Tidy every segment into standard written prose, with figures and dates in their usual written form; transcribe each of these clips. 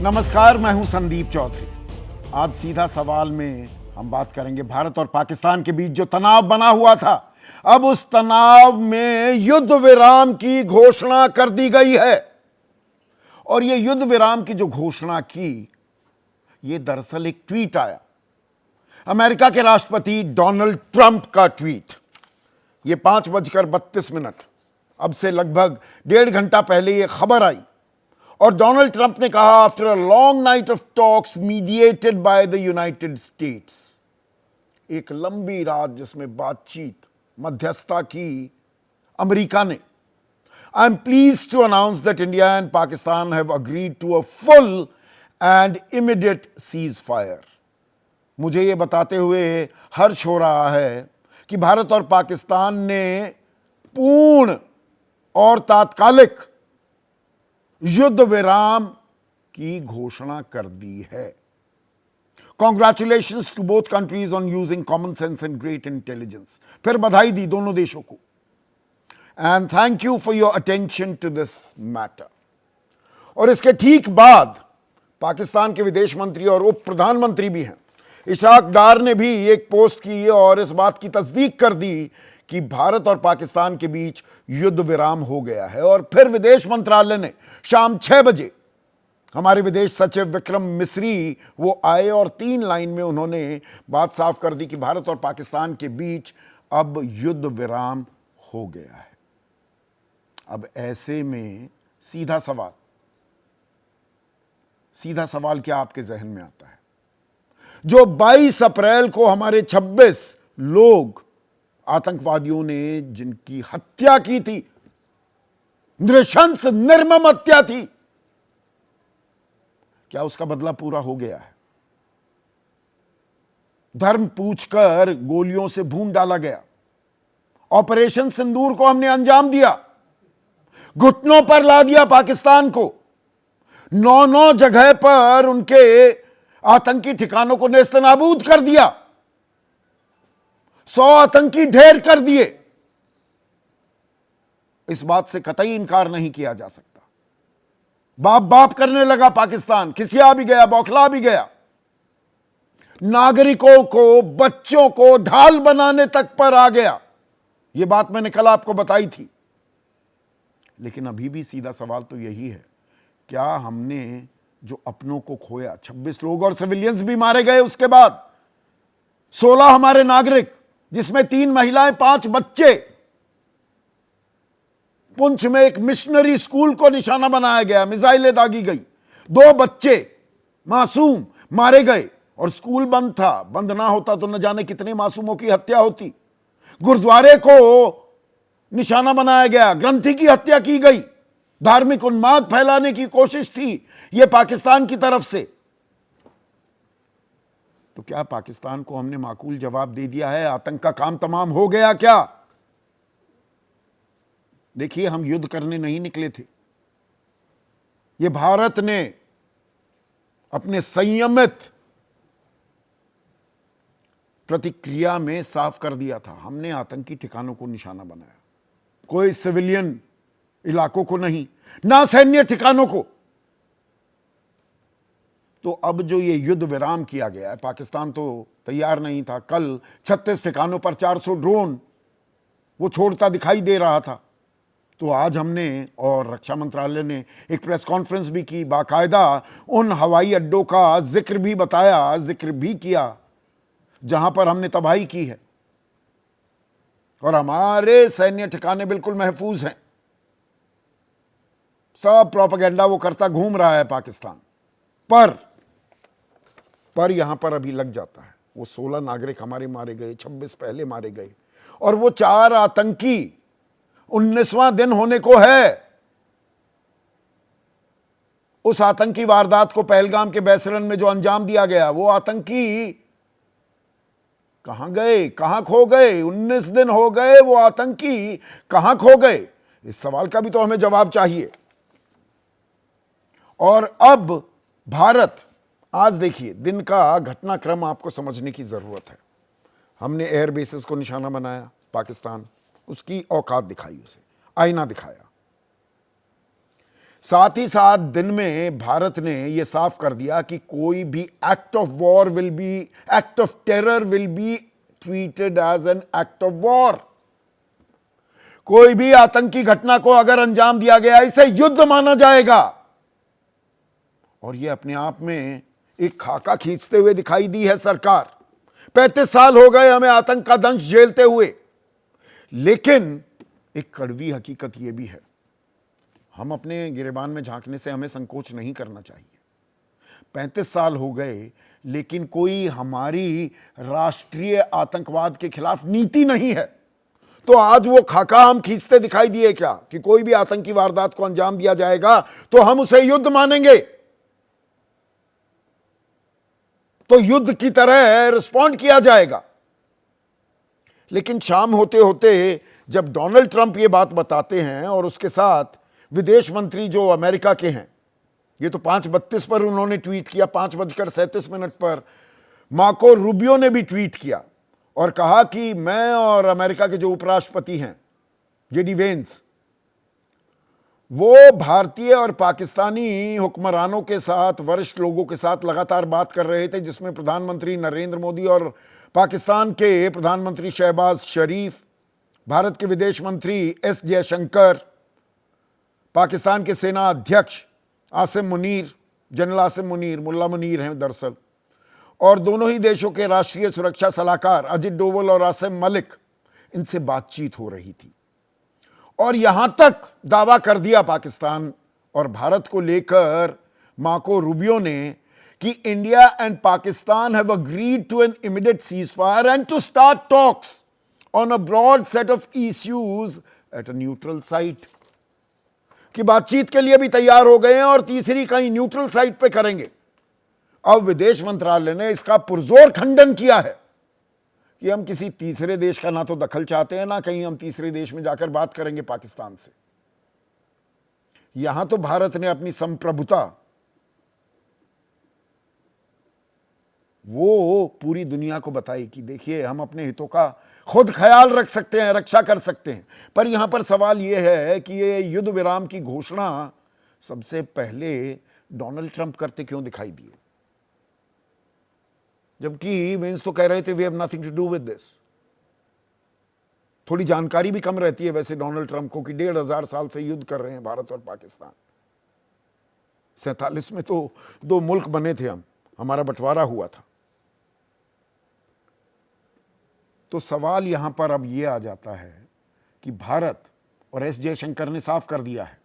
नमस्कार, मैं हूं संदीप चौधरी। आज सीधा सवाल में हम बात करेंगे भारत और पाकिस्तान के बीच जो तनाव बना हुआ था, अब उस तनाव में युद्ध विराम की घोषणा कर दी गई है। और यह युद्ध विराम की जो घोषणा की, यह दरअसल एक ट्वीट आया, अमेरिका के राष्ट्रपति डोनाल्ड ट्रंप का ट्वीट। यह 5:32 अब से लगभग 1.5 घंटा पहले यह खबर आई और डोनाल्ड ट्रंप ने कहा, after a long night of talks mediated by the United States, एक लंबी रात जिसमें बातचीत मध्यस्थता की अमेरिका ने, I am pleased to announce that India and Pakistan have agreed to a full and immediate ceasefire. मुझे यह बताते हुए हर्ष हो रहा है कि भारत और पाकिस्तान ने पूर्ण और तात्कालिक युद्ध विराम की घोषणा कर दी है। Congratulations to both countries on using common sense and great intelligence. फिर बधाई दी दोनों देशों को। And thank you for your attention to this matter. और इसके ठीक बाद पाकिस्तान के विदेश मंत्री और उप प्रधानमंत्री भी हैं, इशाक डार ने भी एक पोस्ट की और इस बात की तस्दीक कर दी कि भारत और पाकिस्तान के बीच युद्ध विराम हो गया है। और फिर विदेश मंत्रालय ने शाम 6 बजे हमारे विदेश सचिव विक्रम मिस्री वो आए और 3 लाइन में उन्होंने बात साफ कर दी कि भारत और पाकिस्तान के बीच अब युद्ध विराम हो गया है। अब ऐसे में सीधा सवाल क्या आपके जहन में आता है? जो 22 अप्रैल को हमारे 26 लोग आतंकवादियों ने जिनकी हत्या की थी, नृशंस निर्मम हत्या थी, क्या उसका बदला पूरा हो गया है? धर्म पूछकर गोलियों से भून डाला गया। ऑपरेशन सिंदूर को हमने अंजाम दिया, घुटनों पर ला दिया पाकिस्तान को। 9 जगह पर उनके आतंकी ठिकानों को नेस्तनाबूद कर दिया। 100 आतंकी ढेर कर दिए। इस बात से कतई इनकार नहीं किया जा सकता। बाप बाप करने लगा पाकिस्तान, खिसिया भी गया, बौखला भी गया। नागरिकों को, बच्चों को ढाल बनाने तक पर आ गया। यह बात मैंने कल आपको बताई थी। लेकिन अभी भी सीधा सवाल तो यही है, क्या हमने जो अपनों को खोया, 26 लोग और सिविलियंस भी मारे गए, उसके बाद 16 हमारे नागरिक, जिसमें 3 महिलाएं, 5 बच्चे। पुंछ में एक मिशनरी स्कूल को निशाना बनाया गया, मिसाइलें दागी गई, 2 बच्चे मासूम मारे गए और स्कूल बंद था। बंद ना होता तो न जाने कितने मासूमों की हत्या होती। गुरुद्वारे को निशाना बनाया गया, ग्रंथी की हत्या की गई। धार्मिक उन्माद फैलाने की कोशिश थी यह पाकिस्तान की तरफ से। तो क्या पाकिस्तान को हमने माकूल जवाब दे दिया है? आतंक का काम तमाम हो गया क्या? देखिए, हम युद्ध करने नहीं निकले थे। यह भारत ने अपने संयमित प्रतिक्रिया में साफ कर दिया था, हमने आतंकी ठिकानों को निशाना बनाया, कोई सिविलियन इलाकों को नहीं, ना सैन्य ठिकानों को। तो अब जो ये युद्ध विराम किया गया है, पाकिस्तान तो तैयार नहीं था। कल 36 ठिकानों पर 400 ड्रोन वो छोड़ता दिखाई दे रहा था। तो आज हमने और रक्षा मंत्रालय ने एक प्रेस कॉन्फ्रेंस भी की, बाकायदा उन हवाई अड्डों का जिक्र भी किया जहां पर हमने तबाही की है। और हमारे सैन्य ठिकाने बिल्कुल महफूज हैं। सब प्रोपेगेंडा वो करता घूम रहा है पाकिस्तान, पर यहां पर अभी लग जाता है। वो 16 नागरिक हमारे मारे गए, 26 पहले मारे गए, और वो 4 आतंकी 19वां दिन होने को है। उस आतंकी वारदात को पहलगाम के बैसरन में जो अंजाम दिया गया, वो आतंकी कहां गए, कहां खो गए? 19 दिन हो गए, वो आतंकी कहां खो गए? इस सवाल का भी तो हमें जवाब चाहिए। और अब भारत, आज देखिए, दिन का घटनाक्रम आपको समझने की जरूरत है। हमने एयर बेसेस को निशाना बनाया, पाकिस्तान, उसकी औकात दिखाई, उसे आईना दिखाया। साथ ही साथ दिन में भारत ने यह साफ कर दिया कि कोई भी act of war will be, act of terror will be treated as an act of war. कोई भी आतंकी घटना को अगर अंजाम दिया गया इसे युद्ध माना जाएगा। और यह अपने आप में एक खाका खींचते हुए दिखाई दी है सरकार। 35 साल हो गए हमें आतंक का दंश झेलते हुए, लेकिन एक कड़वी हकीकत यह भी है, हम अपने गिरेबान में झांकने से हमें संकोच नहीं करना चाहिए। 35 साल हो गए लेकिन कोई हमारी राष्ट्रीय आतंकवाद के खिलाफ नीति नहीं है। तो आज वो खाका हम खींचते दिखाई दिए क्या कि कोई भी आतंकी वारदात को अंजाम दिया जाएगा तो हम उसे युद्ध मानेंगे, तो युद्ध की तरह रिस्पॉन्ड किया जाएगा। लेकिन शाम होते होते जब डोनाल्ड ट्रंप ये बात बताते हैं और उसके साथ विदेश मंत्री जो अमेरिका के हैं, ये तो 5:32 पर उन्होंने ट्वीट किया, 5:37 पर मार्को रूबियो ने भी ट्वीट किया और कहा कि मैं और अमेरिका के जो उपराष्ट्रपति हैं जेडी वेंस, वो भारतीय और पाकिस्तानी हुक्मरानों के साथ, वरिष्ठ लोगों के साथ लगातार बात कर रहे थे, जिसमें प्रधानमंत्री नरेंद्र मोदी और पाकिस्तान के प्रधानमंत्री शहबाज शरीफ, भारत के विदेश मंत्री एस जयशंकर, पाकिस्तान के सेना अध्यक्ष आसिम मुनीर, जनरल आसिम मुनीर, मुल्ला मुनीर हैं दरअसल, और दोनों ही देशों के राष्ट्रीय सुरक्षा सलाहकार अजित डोवल और आसिम मलिक, इनसे बातचीत हो रही थी। और यहां तक दावा कर दिया पाकिस्तान और भारत को लेकर मार्को रूबियो ने कि India and Pakistan have agreed to an immediate ceasefire and to start talks on a broad set of issues at a neutral site, कि बातचीत के लिए भी तैयार हो गए हैं और तीसरी कहीं न्यूट्रल साइट पे करेंगे। अब विदेश मंत्रालय ने इसका पुरजोर खंडन किया है कि हम किसी तीसरे देश का ना तो दखल चाहते हैं, ना कहीं हम तीसरे देश में जाकर बात करेंगे पाकिस्तान से। यहां तो भारत ने अपनी संप्रभुता वो पूरी दुनिया को बताई कि देखिए हम अपने हितों का खुद ख्याल रख सकते हैं, रक्षा कर सकते हैं। पर यहां पर सवाल यह है कि ये युद्ध विराम की घोषणा सबसे पहले डोनाल्ड ट्रंप करते क्यों दिखाई दिए, जबकि वेंस तो कह रहे थे we have nothing to do with this. थोड़ी जानकारी भी कम रहती है वैसे डोनाल्ड ट्रंप को कि 1500 साल से युद्ध कर रहे हैं भारत और पाकिस्तान। 47 में तो 2 मुल्क बने थे, हमारा बंटवारा हुआ था। तो सवाल यहां पर अब यह आ जाता है कि भारत और एस जयशंकर ने साफ कर दिया है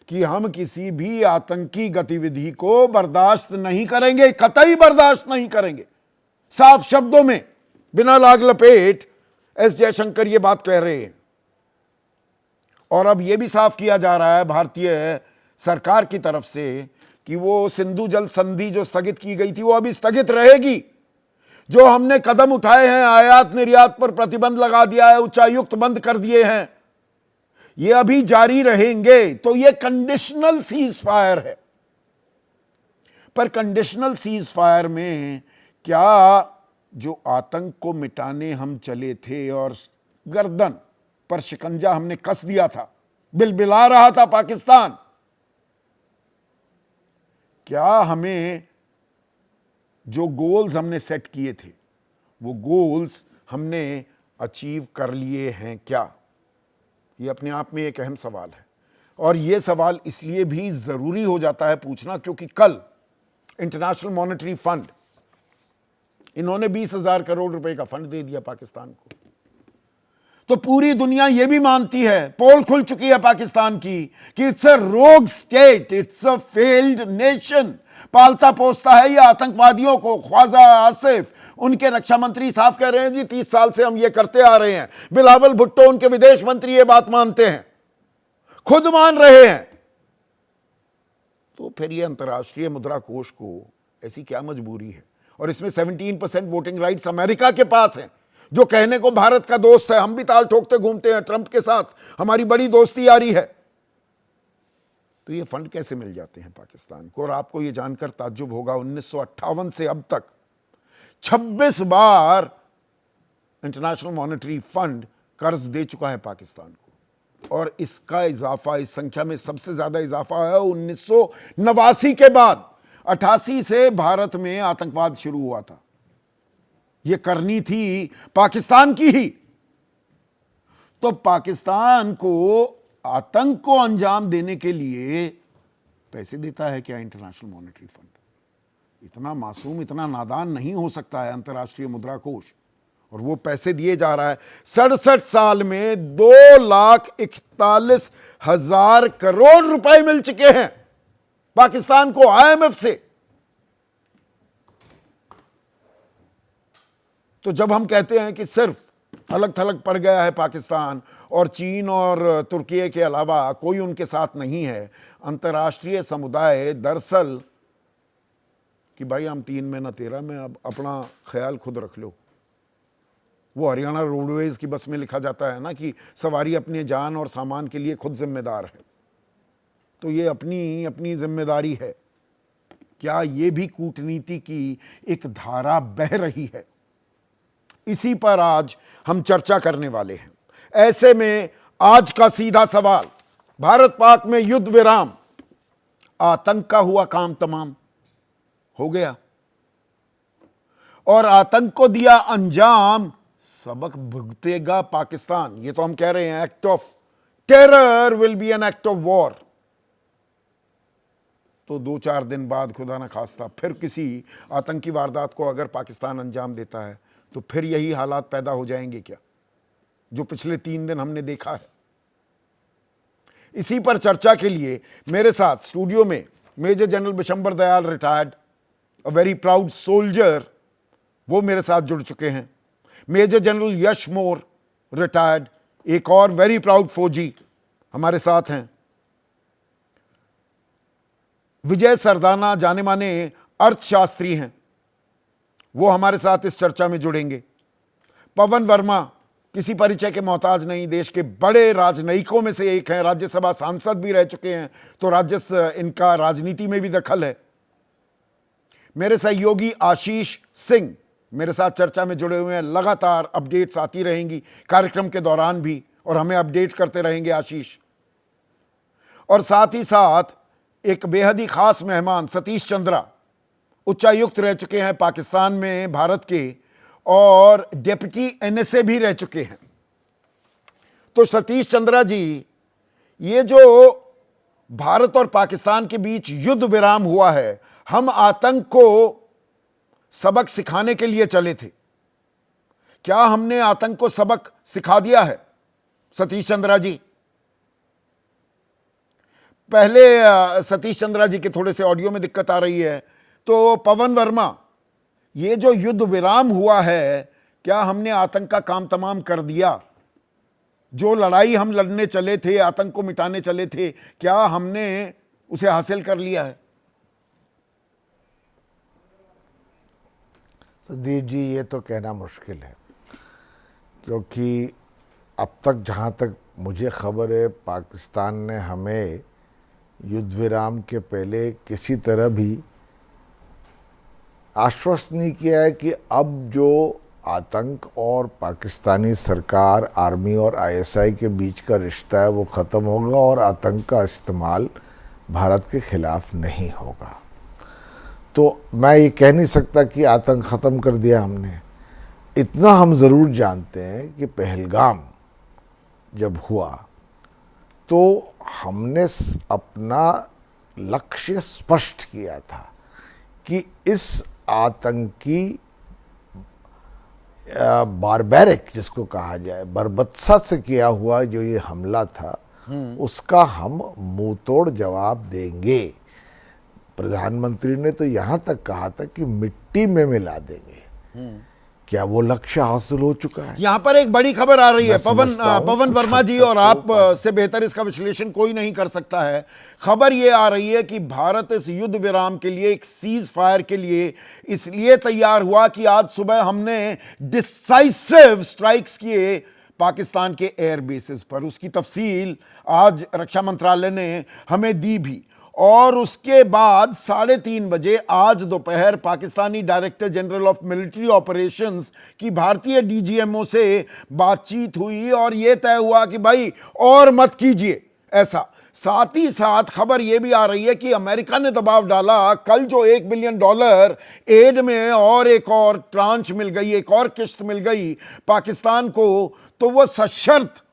कि हम किसी भी आतंकी गतिविधि को बर्दाश्त नहीं करेंगे, कतई बर्दाश्त नहीं करेंगे। साफ शब्दों में, बिना लाग लपेट एस जयशंकर ये बात कह रहे हैं। और अब यह भी साफ किया जा रहा है भारतीय सरकार की तरफ से कि वो सिंधु जल संधि जो स्थगित की गई थी वो अभी स्थगित रहेगी। जो हमने कदम उठाए हैं, आयात निर्यात पर प्रतिबंध लगा दिया है, उच्चायुक्त बंद कर दिए हैं, ये अभी जारी रहेंगे। तो ये कंडीशनल सीज फायर है। पर कंडीशनल सीज फायर में क्या जो आतंक को मिटाने हम चले थे और गर्दन पर शिकंजा हमने कस दिया था, बिलबिला रहा था पाकिस्तान, क्या हमें जो गोल्स हमने सेट किए थे वो गोल्स हमने अचीव कर लिए हैं क्या? ये अपने आप में एक अहम सवाल है। और ये सवाल इसलिए भी जरूरी हो जाता है पूछना क्योंकि कल इंटरनेशनल मॉनेटरी फंड, इन्होंने 20,000 करोड़ रुपए का फंड दे दिया पाकिस्तान को। तो पूरी दुनिया यह भी मानती है, पोल खुल चुकी है पाकिस्तान की, कि इट्स अ रोग state, it's a failed nation. पालता पोसता है ये आतंकवादियों को। ख्वाजा आसिफ, उनके रक्षा मंत्री साफ कह रहे हैं जी 30 साल से हम ये करते आ रहे हैं। बिलावल भुट्टो, उनके विदेश मंत्री, ये बात मानते हैं, खुद मान रहे हैं। तो फिर ये अंतर्राष्ट्रीय मुद्रा कोष को ऐसी क्या मजबूरी है? और इसमें 17% वोटिंग राइट्स अमेरिका के पास है, जो कहने को भारत का दोस्त है। हम भी ताल ठोकते घूमते हैं ट्रंप के साथ, हमारी बड़ी दोस्ती यारी है। तो ये फंड कैसे मिल जाते हैं पाकिस्तान को? और आपको ये जानकर ताज्जुब होगा, 1958 से अब तक 26 बार इंटरनेशनल मॉनेटरी फंड कर्ज दे चुका है पाकिस्तान को। और इसका इजाफा, इस संख्या में सबसे ज्यादा इजाफा है 1989 के बाद। 88 से भारत में आतंकवाद शुरू हुआ था, यह करनी थी पाकिस्तान की ही। तो पाकिस्तान को आतंक को अंजाम देने के लिए पैसे देता है क्या इंटरनेशनल मॉनेटरी फंड? इतना मासूम, इतना नादान नहीं हो सकता है अंतर्राष्ट्रीय मुद्रा कोष, और वो पैसे दिए जा रहा है। 67 साल में 2,41,000 करोड़ रुपए मिल चुके हैं पाकिस्तान को आईएमएफ से। तो जब हम कहते हैं कि सिर्फ अलग थलग पड़ गया है पाकिस्तान और चीन और तुर्की के अलावा कोई उनके साथ नहीं है, अंतर्राष्ट्रीय समुदाय दरअसल कि भाई हम 3 में ना 13 में, अब अपना ख्याल खुद रख लो। वो हरियाणा रोडवेज की बस में लिखा जाता है ना कि सवारी अपनी जान और सामान के लिए खुद जिम्मेदार है। तो ये अपनी अपनी जिम्मेदारी है। क्या ये भी कूटनीति की एक धारा बह रही है? इसी पर आज हम चर्चा करने वाले हैं। ऐसे में आज का सीधा सवाल, भारत पाक में युद्ध विराम, आतंक का हुआ काम तमाम हो गया और आतंक को दिया अंजाम, सबक भुगतेगा पाकिस्तान। ये तो हम कह रहे हैं act of terror will be an act of war. तो 2-4 दिन बाद खुदा न खास्ता फिर किसी आतंकी वारदात को अगर पाकिस्तान अंजाम देता है तो फिर यही हालात पैदा हो जाएंगे क्या, जो पिछले 3 दिन हमने देखा है। इसी पर चर्चा के लिए मेरे साथ स्टूडियो में major general Bishambar Dayal, retired, a very proud soldier, वो मेरे साथ जुड़ चुके हैं। Major general Yash Mor, retired, एक और वेरी प्राउड फौजी हमारे साथ हैं। विजय सरदाना, जाने माने अर्थशास्त्री हैं, वो हमारे साथ इस चर्चा में जुड़ेंगे। पवन वर्मा किसी परिचय के मोहताज नहीं, देश के बड़े राजनयिकों में से एक हैं, राज्यसभा सांसद भी रह चुके हैं, तो इनका राजनीति में भी दखल है। मेरे सहयोगी आशीष सिंह मेरे साथ चर्चा में जुड़े हुए हैं। लगातार अपडेट्स आती रहेंगी कार्यक्रम के दौरान भी, और हमें अपडेट करते रहेंगे आशीष। और साथ ही साथ एक बेहद ही खास मेहमान सतीश चंद्रा, उच्चायुक्त रह चुके हैं पाकिस्तान में भारत के, और डेप्यूटी एनएसए भी रह चुके हैं। तो सतीश चंद्रा जी, ये जो भारत और पाकिस्तान के बीच युद्ध विराम हुआ है, हम आतंक को सबक सिखाने के लिए चले थे, क्या हमने आतंक को सबक सिखा दिया है सतीश चंद्रा जी? पहले सतीश चंद्रा जी के थोड़े से ऑडियो में दिक्कत आ रही है। तो पवन वर्मा, ये जो युद्ध विराम हुआ है, क्या हमने आतंक का काम तमाम कर दिया? जो लड़ाई हम लड़ने चले थे, आतंक को मिटाने चले थे, क्या हमने उसे हासिल कर लिया है? संदीप जी, ये तो कहना मुश्किल है, क्योंकि अब तक जहाँ तक मुझे खबर है, पाकिस्तान ने हमें युद्ध विराम के पहले किसी तरह भी आश्वस्त नहीं किया है कि अब जो आतंक और पाकिस्तानी सरकार, आर्मी और आईएसआई के बीच का रिश्ता है वो ख़त्म होगा और आतंक का इस्तेमाल भारत के ख़िलाफ़ नहीं होगा। तो मैं ये कह नहीं सकता कि आतंक ख़त्म कर दिया हमने। इतना हम ज़रूर जानते हैं कि पहलगाम जब हुआ तो हमने अपना लक्ष्य स्पष्ट किया था कि इस आतंकी बारबैरिक, जिसको कहा जाए, बर्बरता से किया हुआ जो ये हमला था, उसका हम मुंह तोड़ जवाब देंगे। प्रधानमंत्री ने तो यहाँ तक कहा था कि मिट्टी में मिला देंगे। क्या वो लक्ष्य हासिल हो चुका है? यहां पर एक बड़ी खबर आ रही है पवन वर्मा जी, और आप से बेहतर इसका विश्लेषण कोई नहीं कर सकता है। खबर ये आ रही है कि भारत इस युद्ध विराम के लिए, एक सीज फायर के लिए इसलिए तैयार हुआ कि आज सुबह हमने डिसाइसिव स्ट्राइक्स किए पाकिस्तान के एयर बेसिस पर। उसकी तफसील आज रक्षा मंत्रालय ने हमें दी भी, और उसके बाद 3:30 बजे आज दोपहर Pakistani director general of military operations की भारतीय डीजीएमओ से बातचीत हुई और यह तय हुआ कि भाई और मत कीजिए ऐसा। साथ ही साथ खबर यह भी आ रही है कि अमेरिका ने दबाव डाला, कल जो $1 बिलियन एड में और एक और ट्रांच मिल गई, एक और किश्त मिल गई पाकिस्तान को, तो वो सशर्त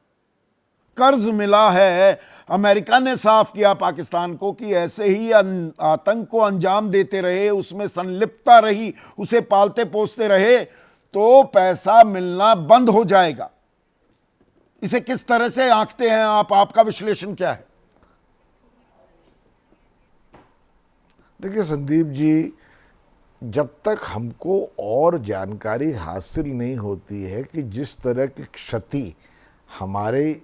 कर्ज मिला है। अमेरिका ने साफ किया पाकिस्तान को कि ऐसे ही आतंक को अंजाम देते रहे, उसमें संलिप्तता रही, उसे पालते पोसते रहे तो पैसा मिलना बंद हो जाएगा। इसे किस तरह से आंकते हैं आप? आपका विश्लेषण क्या है? देखिए संदीप जी, जब तक हमको और जानकारी हासिल नहीं होती है कि जिस तरह की क्षति हमारे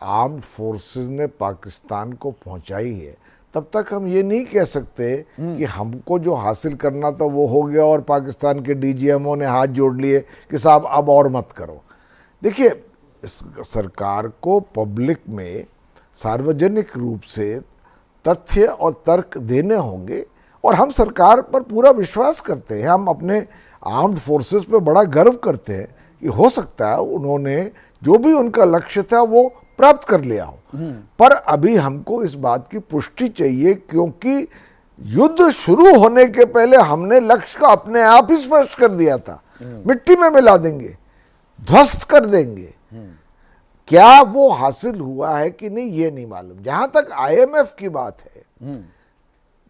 आर्म्ड फोर्सेस ने पाकिस्तान को पहुंचाई है, तब तक हम ये नहीं कह सकते कि हमको जो हासिल करना था वो हो गया और पाकिस्तान के डीजीएमओ ने हाथ जोड़ लिए कि साहब अब और मत करो। देखिए, सरकार को पब्लिक में सार्वजनिक रूप से तथ्य और तर्क देने होंगे और हम सरकार पर पूरा विश्वास करते हैं। हम अपने आर्म्ड फोर्सेस पे बड़ा गर्व करते हैं कि हो सकता है उन्होंने जो भी उनका लक्ष्य था वो प्राप्त कर लिया हो, पर अभी हमको इस बात की पुष्टि चाहिए, क्योंकि युद्ध शुरू होने के पहले हमने लक्ष्य को अपने आप ही स्पष्ट कर दिया था। मिट्टी में मिला देंगे, ध्वस्त कर देंगे। क्या वो हासिल हुआ है कि नहीं ये नहीं मालूम। जहां तक आईएमएफ की बात है,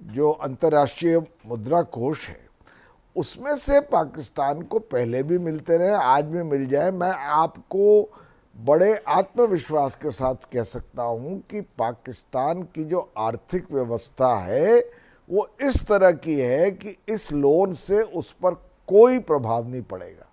जो अंतर्राष्ट्रीय मुद्रा कोष है, उसमें से पाकिस्तान को पहले भी मिलते रहे, आज भी मिल जाए, मैं आपको बड़े आत्मविश्वास के साथ कह सकता हूं कि पाकिस्तान की जो आर्थिक व्यवस्था है वो इस तरह की है कि इस लोन से उस पर कोई प्रभाव नहीं पड़ेगा,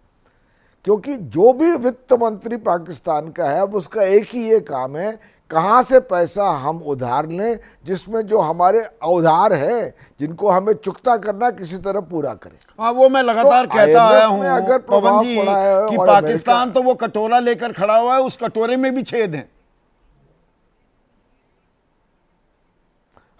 क्योंकि जो भी वित्त मंत्री पाकिस्तान का है अब उसका एक ही ये काम है, कहाँ से पैसा हम उधार लें, जिसमें जो हमारे उधार है जिनको हमें चुकता करना किसी तरह पूरा करें। हाँ, वो मैं लगातार तो कहता आया हूँ अगर पवन जी पड़ा है कि और पाकिस्तान तो वो कटोरा लेकर खड़ा हुआ है, उस कटोरे में भी छेद हैं।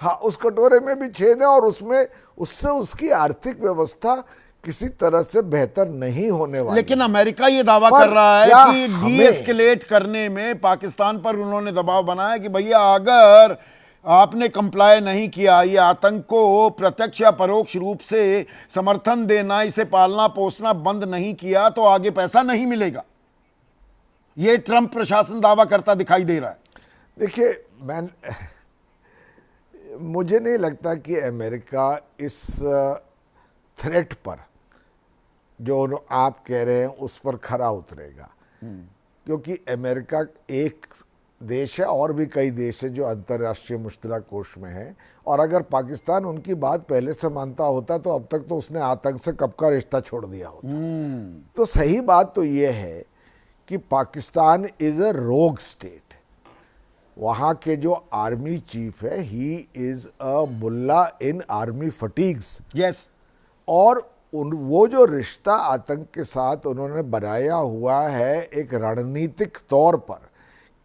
हाँ, उस कटोरे में भी छेद है और उसमें उससे उसकी आर्थिक व्यवस्था किसी तरह से बेहतर नहीं होने वाली। लेकिन अमेरिका ये दावा कर रहा है कि डी-एस्केलेट करने में पाकिस्तान पर उन्होंने दबाव बनाया कि भैया अगर आपने कंप्लाई नहीं किया, ये आतंक को प्रत्यक्ष या परोक्ष रूप से समर्थन देना, इसे पालना पोसना बंद नहीं किया तो आगे पैसा नहीं मिलेगा। ये ट्रंप प्रशासन दावा करता दिखाई दे रहा है। देखिए, मुझे नहीं लगता कि अमेरिका इस थ्रेट पर जो आप कह रहे हैं उस पर खरा उतरेगा, क्योंकि अमेरिका एक देश है और भी कई देश है जो अंतर्राष्ट्रीय मुद्रा कोष में है, और अगर पाकिस्तान उनकी बात पहले से मानता होता तो अब तक तो उसने आतंक से कब का रिश्ता छोड़ दिया होता। तो सही बात तो ये है कि पाकिस्तान इज अ रोग स्टेट। वहाँ के जो आर्मी चीफ है, he is a mullah in army fatigues. Yes. और वो जो रिश्ता आतंक के साथ उन्होंने बनाया हुआ है एक रणनीतिक तौर पर,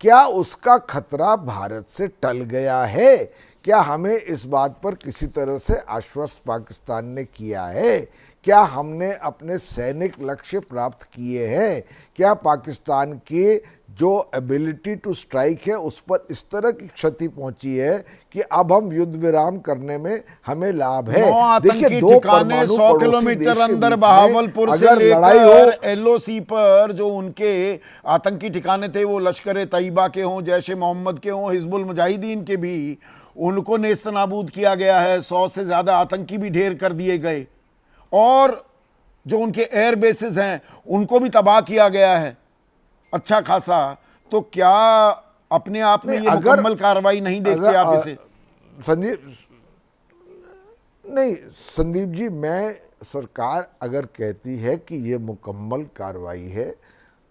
क्या उसका खतरा भारत से टल गया है? क्या हमें इस बात पर किसी तरह से आश्वस्त पाकिस्तान ने किया है? क्या हमने अपने सैनिक लक्ष्य प्राप्त किए हैं? क्या पाकिस्तान के जो एबिलिटी टू स्ट्राइक है उस पर इस तरह की क्षति पहुंची है कि अब हम युद्ध विराम करने में हमें लाभ है? देखिए, 100 किलोमीटर अंदर बहावलपुर से लेकर एलओसी पर जो उनके आतंकी ठिकाने थे, वो लश्कर तैयबा के हों, जैश ए मोहम्मद के हों, हिजबुल मुजाहिदीन के भी, उनको नेस्तनाबूद किया गया है। 100 से ज्यादा आतंकी भी ढेर कर दिए गए और जो उनके एयर बेसिस हैं उनको भी तबाह किया गया है अच्छा खासा। तो क्या अपने आप में ये मुकम्मल कार्रवाई नहीं देखते आप इसे? संदीप जी, मैं सरकार अगर कहती है कि ये मुकम्मल कार्रवाई है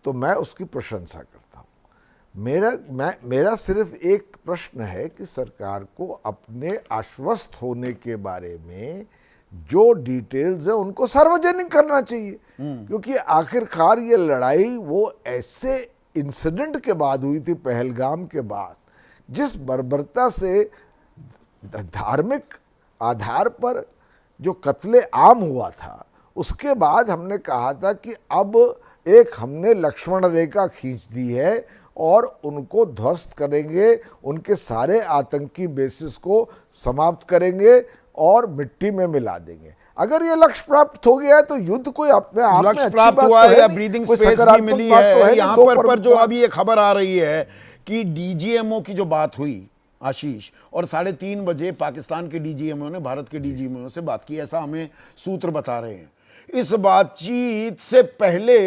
तो मैं उसकी प्रशंसा करता हूँ। मेरा सिर्फ एक प्रश्न है कि सरकार को अपने आश्वस्त होने के बारे में जो डिटेल्स है उनको सार्वजनिक करना चाहिए, क्योंकि आखिरकार ये लड़ाई वो ऐसे इंसिडेंट के बाद हुई थी, पहलगाम के बाद, जिस बर्बरता से धार्मिक आधार पर जो कत्ले आम हुआ था, उसके बाद हमने कहा था कि अब एक हमने लक्ष्मण रेखा खींच दी है और उनको ध्वस्त करेंगे, उनके सारे आतंकी बेसिस को समाप्त करेंगे और मिट्टी में मिला देंगे। अगर ये लक्ष्य प्राप्त हो गया है तो युद्ध कोई अपने आप में लक्ष्य अच्छी प्राप्त बात हुआ तो है या नहीं, ब्रीदिंग कोई स्पेस भी सकारात्मक मिली बात तो है यहाँ दो पर जो प्रमुख अभी ये खबर आ रही है कि डीजीएमओ की जो बात हुई आशीष, और 3:30 बजे पाकिस्तान के डीजीएमओ ने भारत के डीजीएमओ से बात की, ऐसा हमें सूत्र बता रहे हैं। इस बातचीत से पहले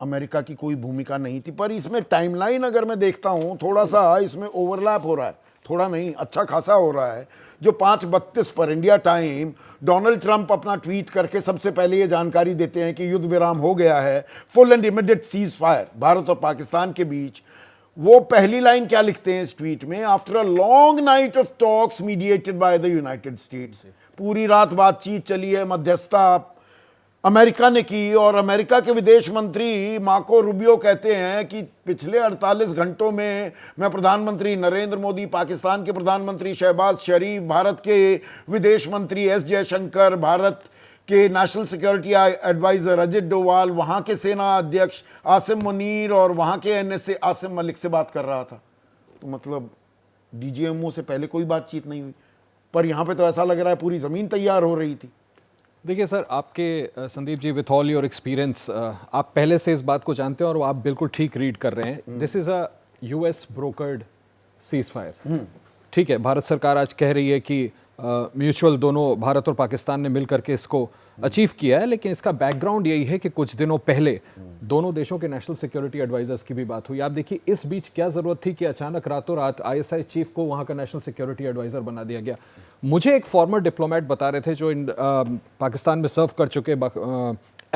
अमेरिका की कोई भूमिका नहीं थी, पर इसमें टाइमलाइन अगर मैं देखता हूं थोड़ा सा इसमें ओवरलैप हो रहा है, थोड़ा नहीं अच्छा खासा हो रहा है। जो 5:32 पर इंडिया टाइम डोनाल्ड ट्रंप अपना ट्वीट करके सबसे पहले ये जानकारी देते हैं कि युद्ध विराम हो गया है, full and immediate cease fire Bharat और पाकिस्तान के बीच। वो पहली लाइन क्या लिखते हैं इस ट्वीट में? After a long night of talks mediated by the United states. पूरी रात बातचीत चली है, मध्यस्थता अमेरिका ने की, और अमेरिका के विदेश मंत्री मार्को रूबियो कहते हैं कि पिछले 48 घंटों में मैं प्रधानमंत्री नरेंद्र मोदी, पाकिस्तान के प्रधानमंत्री शहबाज शरीफ, भारत के विदेश मंत्री एस जयशंकर, भारत के national security adviser Ajit Doval, वहाँ के सेना अध्यक्ष आसिम मुनीर और वहाँ के एनएसए आसिम मलिक से बात कर रहा था। तो मतलब डीजीएमओ से पहले कोई बातचीत नहीं हुई, पर यहाँ पे तो ऐसा लग रहा है पूरी ज़मीन तैयार हो रही थी। देखिए सर, आपके Sandeep ji, with all your experience, आप पहले से इस बात को जानते हैं और आप बिल्कुल ठीक रीड कर रहे हैं। This is a US brokered cease fire. ठीक है, भारत सरकार आज कह रही है कि म्यूचुअल दोनों भारत और पाकिस्तान ने मिलकर के इसको अचीव किया है, लेकिन इसका बैकग्राउंड यही है कि कुछ दिनों पहले दोनों देशों के नेशनल सिक्योरिटी एडवाइजर्स की भी बात हुई। आप देखिए इस बीच क्या जरूरत थी कि अचानक रातों रात आईएसआई चीफ को वहां का नेशनल सिक्योरिटी एडवाइजर बना दिया गया। मुझे एक फॉर्मर डिप्लोमेट बता रहे थे जो पाकिस्तान में सर्व कर चुके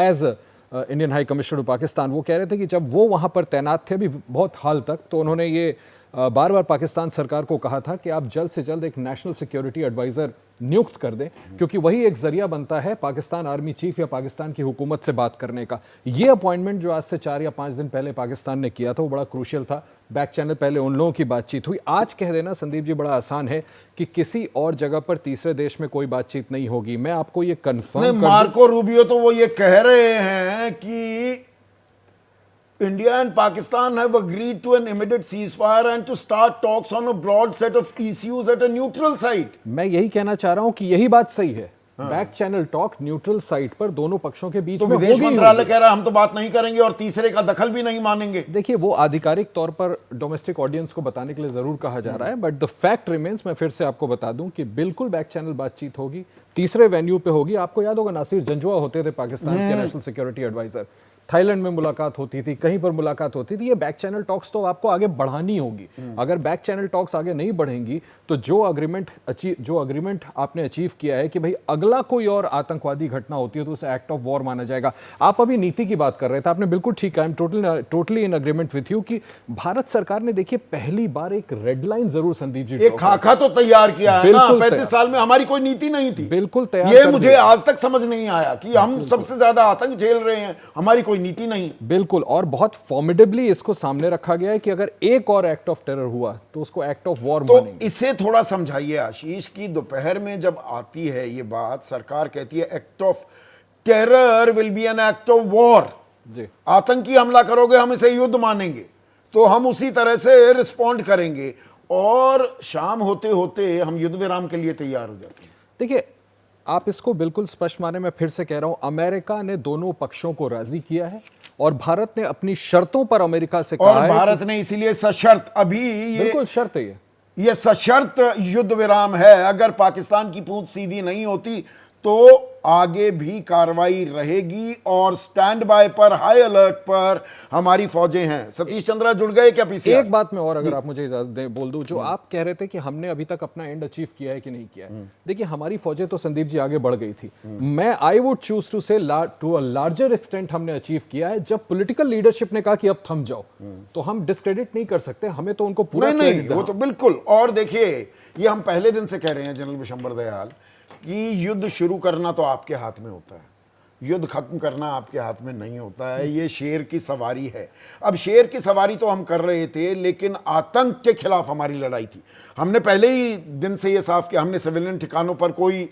as Indian high commissioner to Pakistan. वो कह रहे थे कि जब वो वहाँ पर तैनात थे अभी बहुत हाल तक, तो उन्होंने ये बार बार पाकिस्तान सरकार को कहा था कि आप जल्द से जल्द एक नेशनल सिक्योरिटी एडवाइज़र नियुक्त कर दें, क्योंकि वही एक जरिया बनता है पाकिस्तान आर्मी चीफ या पाकिस्तान की हुकूमत से बात करने का। ये अपॉइंटमेंट जो आज से 4 या 5 दिन पहले पाकिस्तान ने किया था वो बड़ा क्रूशियल था। बैक चैनल पहले उन लोगों की बातचीत हुई। आज कह देना संदीप जी बड़ा आसान है कि किसी और जगह पर तीसरे देश में कोई बातचीत नहीं होगी। मैं आपको ये कन्फर्म मार्को रूबियो तो वो ये कह रहे हैं कि India and Pakistan have agreed to an immediate ceasefire and to start talks on a broad set of issues at a neutral site. मैं यही कहना चाह रहा हूं कि यही बात सही है। Back channel talk neutral site पर दोनों पक्षों के बीच तो में विदेश मंत्रालय कह रहा है हम तो बात नहीं करेंगे और तीसरे का दखल भी नहीं मानेंगे। देखिए वो आधिकारिक तौर पर डोमेस्टिक ऑडियंस को बताने के लिए जरूर कहा जा रहा है, बट द फैक्ट रिमेन्स, मैं फिर से आपको बता दूं कि बिल्कुल बैक चैनल बातचीत होगी, तीसरे वेन्यू पे होगी। आपको याद होगा नासिर जंजुआ होते थे पाकिस्तान के नेशनल सिक्योरिटी एडवाइजर, थाईलैंड में मुलाकात होती थी, कहीं पर मुलाकात होती थी। ये बैक चैनल टॉक्स तो आपको आगे बढ़ानी होगी। अगर बैक चैनल टॉक्स आगे नहीं बढ़ेंगी तो जो अग्रीमेंट आपने अचीव किया है कि भाई अगला कोई और आतंकवादी घटना होती है तो उसे एक्ट ऑफ वॉर माना जाएगा। आप अभी नीति की बात कर रहे थे, आपने बिल्कुल ठीक है, I am totally in agreement with you कि भारत सरकार ने देखिए पहली बार एक रेड लाइन जरूर संदीप जी एक खाका तो तैयार किया है ना। 35 साल में हमारी कोई नीति नहीं थी, बिल्कुल तैयार। ये मुझे आज तक समझ नहीं आया कि हम सबसे ज्यादा आतंक झेल रहे हैं, हमारी कोई नीति नहीं। बिल्कुल, और बहुत फॉर्मिडेबली इसको सामने रखा गया है कि अगर एक और एक्ट ऑफ टेरर हुआ तो उसको एक्ट ऑफ वॉर मानेंगे। तो इसे थोड़ा समझाइए आशीष कि दोपहर में जब आती है ये बात, सरकार कहती है act of terror will be an act of war, जी आतंकी हमला करोगे हम इसे युद्ध मानेंगे, तो हम उसी तरह से रिस्पॉन्ड करेंगे, और शाम होते होते हम युद्ध विराम के लिए तैयार हो जाते हैं। देखिए आप इसको बिल्कुल स्पष्ट माने, मैं फिर से कह रहा हूं, अमेरिका ने दोनों पक्षों को राजी किया है और भारत ने अपनी शर्तों पर अमेरिका से कहा और भारत ने इसीलिए सशर्त, अभी बिल्कुल शर्त है ये सशर्त युद्ध विराम है। अगर पाकिस्तान की पूंछ सीधी नहीं होती तो आगे भी कार्रवाई रहेगी, और स्टैंड बाय पर, हाई अलर्ट पर हमारी फौजें हैं। सतीश चंद्रा जुड़ गए क्या पीछे? एक बात में और अगर आप मुझे इजाजत दें बोल दूं, जो आप कह रहे थे कि हमने अभी तक अपना एंड अचीव किया है कि नहीं किया है। देखिए हमारी फौजें तो संदीप जी आगे बढ़ गई थी। मैं आई वुड चूज टू से टू अ लार्जर एक्सटेंट हमने अचीव किया है। जब पॉलिटिकल लीडरशिप ने कहा कि अब थम जाओ, तो हम डिस्क्रेडिट नहीं कर सकते, हमें तो उनको पूरा नहीं, वो तो बिल्कुल। और देखिए ये हम पहले दिन से कह रहे हैं जनरल विशंबर दयाल कि युद्ध शुरू करना तो आपके हाथ में होता है, युद्ध खत्म करना आपके हाथ में नहीं होता है, ये शेर की सवारी है। अब शेर की सवारी तो हम कर रहे थे, लेकिन आतंक के खिलाफ हमारी लड़ाई थी। हमने पहले ही दिन से ये साफ किया, हमने सिविलियन ठिकानों पर कोई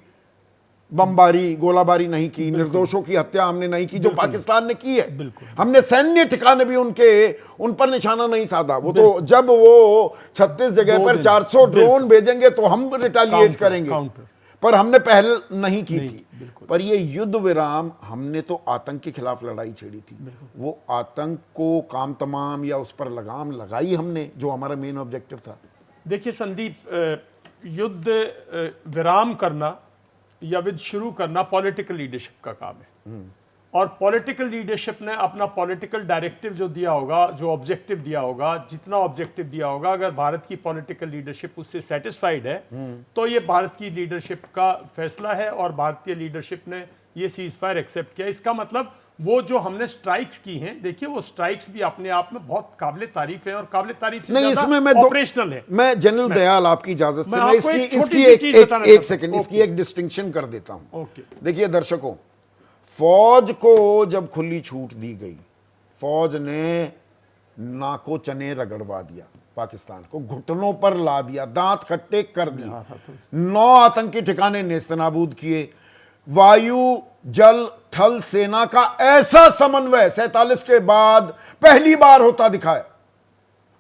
बमबारी गोलाबारी नहीं की, निर्दोषों की हत्या हमने नहीं की जो पाकिस्तान ने की है। हमने सैन्य ठिकाने भी उन पर निशाना नहीं साधा। वो तो जब वो 36 जगह पर 400 ड्रोन भेजेंगे तो हम रिटेलिएट करेंगे, पर हमने पहल नहीं की थी। पर ये युद्ध विराम, हमने तो आतंक के खिलाफ लड़ाई छेड़ी थी। वो आतंक को काम तमाम या उस पर लगाम लगाई हमने, जो हमारा मेन ऑब्जेक्टिव था। देखिए संदीप, युद्ध विराम करना या विद शुरू करना पॉलिटिकल लीडरशिप का काम है, और पॉलिटिकल लीडरशिप ने अपना पॉलिटिकल डायरेक्टिव जो दिया होगा, जो ऑब्जेक्टिव दिया होगा, जितना ऑब्जेक्टिव दिया होगा, अगर भारत की पॉलिटिकल लीडरशिप उससे सेटिस्फाइड है तो ये भारत की लीडरशिप का फैसला है, और भारतीय लीडरशिप ने ये सीज फायर एक्सेप्ट किया। इसका मतलब वो जो हमने स्ट्राइक्स की हैं, देखिए वो स्ट्राइक्स भी अपने आप में बहुत काबिल तारीफ है, और काबिल तारीफ से नहीं, इसमें मैं ऑपरेशनल है। मैं जनरल दयाल आपकी इजाजत से मैं इसकी एक सेकंड इसकी एक डिस्टिंक्शन कर देता हूं। देखिए दर्शकों, फौज को जब खुली छूट दी गई, फौज ने नाको चने रगड़वा दिया, पाकिस्तान को घुटनों पर ला दिया, दांत खट्टे कर दिए, 9 आतंकी ठिकाने नेस्तनाबूद किए, वायु जल थल सेना का ऐसा समन्वय 47 के बाद पहली बार होता दिखा है।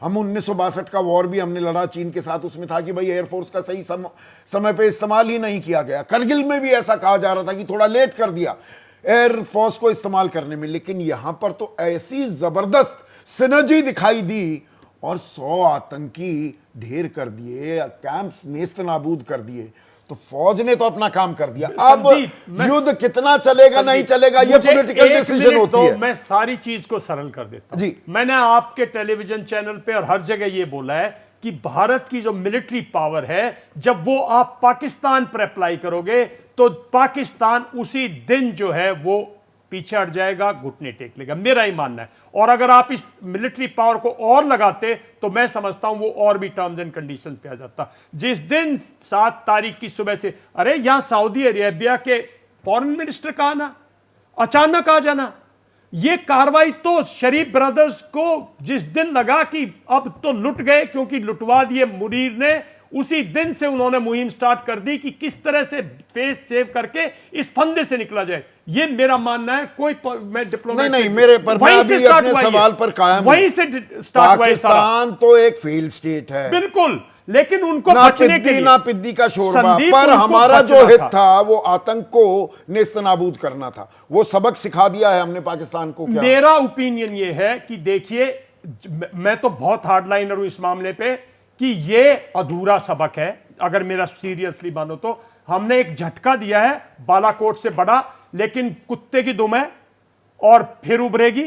हम 1962 का वॉर भी हमने लड़ा चीन के साथ, उसमें था कि भाई एयरफोर्स का सही समय पे इस्तेमाल ही नहीं किया गया। करगिल में भी ऐसा कहा जा रहा था कि थोड़ा लेट कर दिया एयरफोर्स को इस्तेमाल करने में, लेकिन यहां पर तो ऐसी जबरदस्त सिनर्जी दिखाई दी और 100 आतंकी ढेर कर दिए, कैंप्स नेस्तनाबूद कर दिए। तो फौज ने तो अपना काम कर दिया। अब युद्ध कितना चलेगा नहीं चलेगा ये पॉलिटिकल डिसीजन होती है। मैं सारी चीज को सरल कर देता हूं जी। मैंने आपके टेलीविजन चैनल पे और हर जगह ये बोला है कि भारत की जो मिलिट्री पावर है, जब वो आप पाकिस्तान पर अप्लाई करोगे तो पाकिस्तान उसी दिन जो है वो पीछे हट जाएगा, घुटने टेक लेगा, मेरा ही मानना है। और अगर आप इस मिलिट्री पावर को और लगाते तो मैं समझता हूं वो और भी टर्म्स एंड कंडीशंस पे आ जाता। जिस दिन 7 तारीख की सुबह से, अरे यहां सऊदी अरेबिया के फॉरेन मिनिस्टर का आना, अचानक आ जाना, ये कार्रवाई तो शरीफ ब्रदर्स को जिस दिन लगा कि अब तो लुट गए, क्योंकि लुटवा दिए मुनीर ने, उसी दिन से उन्होंने मुहिम स्टार्ट कर दी कि किस तरह से फेस सेव करके इस फंदे से निकला जाए। ये मेरा मानना है। कोई मैं डिप्लोमेट नहीं, मेरे पर मैं अभी अपने सवाल पर कायम वहीं से स्टार्ट हुआ है। पाकिस्तान तो एक फेल स्टेट है, बिल्कुल, लेकिन उनको ना बचने के लिए ना पिद्दी का शोरबा, पर हमारा जो हित था वो आतंक को नेस्तनाबूद करना था। वो सबक सिखा दिया है हमने पाकिस्तान को। क्या मेरा ओपिनियन ये है कि देखिए, मैं तो बहुत हार्डलाइनर हूं इस मामले पे कि ये अधूरा सबक है। अगर मेरा सीरियसली मानो तो हमने एक झटका दिया है बालाकोट से बड़ा, लेकिन कुत्ते की दुम है और फिर उभरेगी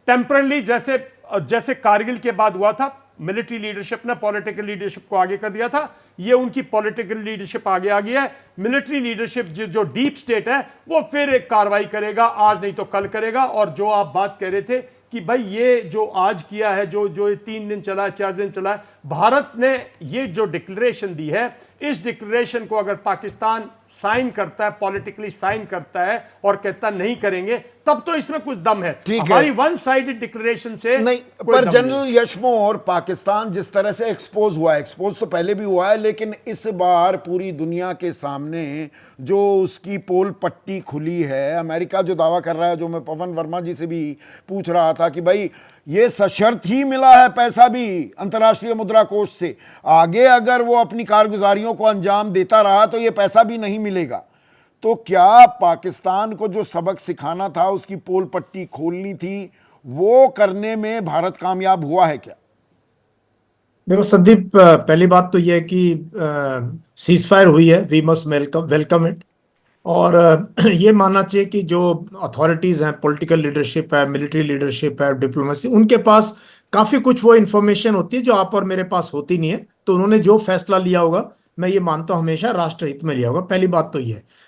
टेम्परली, जैसे कारगिल के बाद हुआ था। मिलिट्री लीडरशिप ने पॉलिटिकल लीडरशिप को आगे कर दिया था, ये उनकी पॉलिटिकल लीडरशिप आगे आ गई है। मिलिट्री लीडरशिप जो डीप स्टेट है वो फिर एक कार्रवाई करेगा, आज नहीं तो कल करेगा। और जो आप बात कह रहे थे कि भाई ये जो आज किया है, जो ये 3 दिन चला है, 4 दिन चला है, भारत ने ये जो डिक्लेरेशन दी है, इस डिक्लेरेशन को अगर पाकिस्तान साइन करता है, पॉलिटिकली साइन करता है और कहता नहीं करेंगे, तब तो इसमें कुछ दम है। हमारी वन साइडेड डिक्लेरेशन से नहीं। पर जनरल यशमोर, पाकिस्तान जिस तरह से एक्सपोज हुआ है, एक्सपोज तो पहले भी हुआ है, लेकिन इस बार पूरी दुनिया के सामने जो उसकी पोल पट्टी खुली है, अमेरिका जो दावा कर रहा है, जो मैं पवन वर्मा जी से भी पूछ रहा था कि भाई ये सशर्त ही मिला है पैसा भी अंतर्राष्ट्रीय मुद्रा कोष से, आगे अगर वो अपनी कारगुजारियों को अंजाम देता रहा तो ये पैसा भी नहीं मिलेगा। तो क्या पाकिस्तान को जो सबक सिखाना था, उसकी पोल पट्टी खोलनी थी, वो करने में भारत कामयाब हुआ है क्या? देखो संदीप, पहली बात तो यह है कि सीज फायर हुई है, वी मस्ट वेलकम इट। और ये मानना चाहिए कि जो अथॉरिटीज हैं, पॉलिटिकल लीडरशिप है, मिलिट्री लीडरशिप है, डिप्लोमेसी, उनके पास काफी कुछ वो इंफॉर्मेशन होती है जो आप और मेरे पास होती नहीं है। तो उन्होंने जो फैसला लिया होगा, मैं ये मानता हूं हमेशा राष्ट्रहित में लिया होगा, पहली बात तो ये है।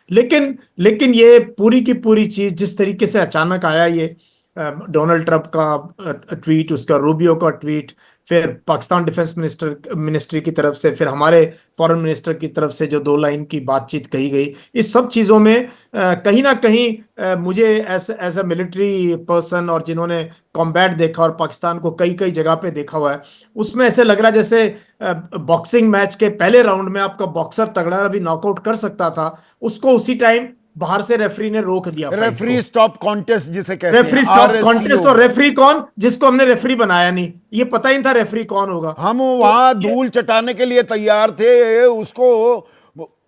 लेकिन ये पूरी की पूरी चीज जिस तरीके से अचानक आया, ये डोनाल्ड ट्रंप का ट्वीट, उसका रूबियो का ट्वीट, फिर पाकिस्तान डिफेंस मिनिस्ट्री की तरफ से, फिर हमारे फॉरेन मिनिस्टर की तरफ से जो 2 लाइन की बातचीत कही गई, इस सब चीजों में कहीं ना कहीं मुझे एज अ मिलिट्री पर्सन और जिन्होंने कॉम्बैट देखा और पाकिस्तान को कई कई जगह पे देखा हुआ है, उसमें ऐसे लग रहा है जैसे बॉक्सिंग मैच के पहले राउंड में आपका बॉक्सर तगड़ा अभी नॉकआउट कर सकता था, उसको उसी टाइम बाहर से रेफरी ने रोक दिया। रेफरी स्टॉप कॉन्टेस्ट जिसे कहते हैं, रेफरी स्टॉप RSCO। कॉन्टेस्ट, और रेफरी कौन, जिसको हमने रेफरी बनाया नहीं, ये पता ही नहीं था रेफरी कौन होगा। हम वहां धूल चटाने के लिए तैयार थे,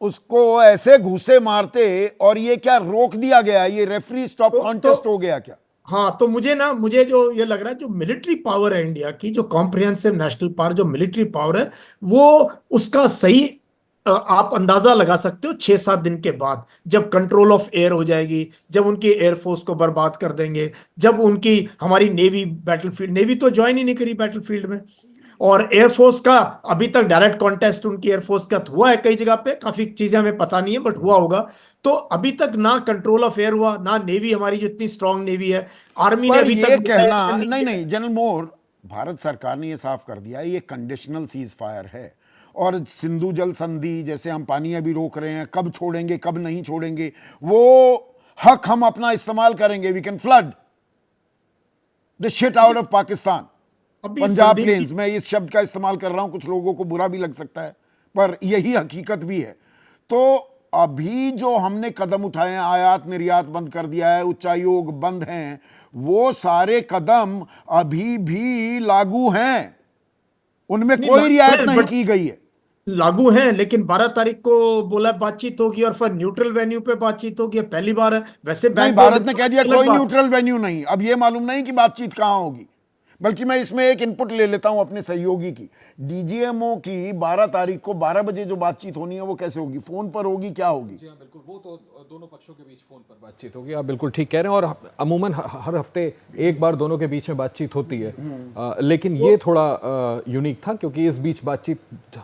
उसको ऐसे घूसे मारते, और ये क्या रोक दिया गया, ये रेफरी स्टॉप कॉन्टेस्ट हो गया क्या? हाँ, तो मुझे जो ये लग रहा है, जो मिलिट्री पावर है इंडिया की, जो कॉम्प्रिहेंसिव नेशनल पावर, जो मिलिट्री पावर है, वो उसका सही आप अंदाजा लगा सकते हो 6-7 दिन के बाद, जब कंट्रोल ऑफ एयर हो जाएगी, जब उनकी एयरफोर्स को बर्बाद कर देंगे, जब उनकी हमारी नेवी बैटलफील्ड, नेवी तो ज्वाइन ही नहीं करी बैटलफील्ड में, और एयरफोर्स का अभी तक डायरेक्ट कॉन्टेस्ट उनकी एयरफोर्स का हुआ है कई जगह पे, काफी चीजें हमें पता नहीं है बट हुआ होगा। तो अभी तक ना कंट्रोल ऑफ एयर हुआ, ना नेवी हमारी जो इतनी स्ट्रांग नेवी है, आर्मी ने पर अभी ये तक कहना नहीं, जनरल मोर, भारत सरकार ने ये साफ कर दिया है ये कंडीशनल सीज फायर है, और सिंधु जल संधि जैसे हम पानी अभी रोक रहे हैं, कब छोड़ेंगे कब नहीं छोड़ेंगे, वो हक हम अपना इस्तेमाल करेंगे। We can flood the shit out of Pakistan, Punjab plains. मैं इस शब्द का इस्तेमाल कर रहा हूं, कुछ लोगों को बुरा भी लग सकता है, पर यही हकीकत भी है। तो अभी जो हमने कदम उठाए हैं, आयात निर्यात बंद कर दिया है, उच्चायोग बंद हैं, वो सारे कदम अभी भी लागू हैं, उनमें कोई रियायत नहीं की गई है। लागू हैं, लेकिन 12 तारीख को बोला बातचीत होगी और फिर न्यूट्रल वेन्यू पे बातचीत होगी, पहली बार है वैसे। नहीं, भारत ने कह दिया कोई न्यूट्रल वेन्यू नहीं। अब ये मालूम नहीं कि बातचीत कहां होगी, बल्कि मैं इसमें एक इनपुट ले लेता हूं अपने सहयोगी की। डीजीएमओ की 12 तारीख को 12 बजे जो बातचीत होनी है वो कैसे होगी, फोन पर होगी, क्या होगी? जी हाँ, बिल्कुल, वो तो दोनों पक्षों के बीच फोन पर बातचीत होगी, आप बिल्कुल ठीक कह रहे हैं, और अमूमन हर हफ्ते एक बार दोनों के बीच में बातचीत होती है। लेकिन ये थोड़ा यूनिक था क्योंकि इस बीच बातचीत,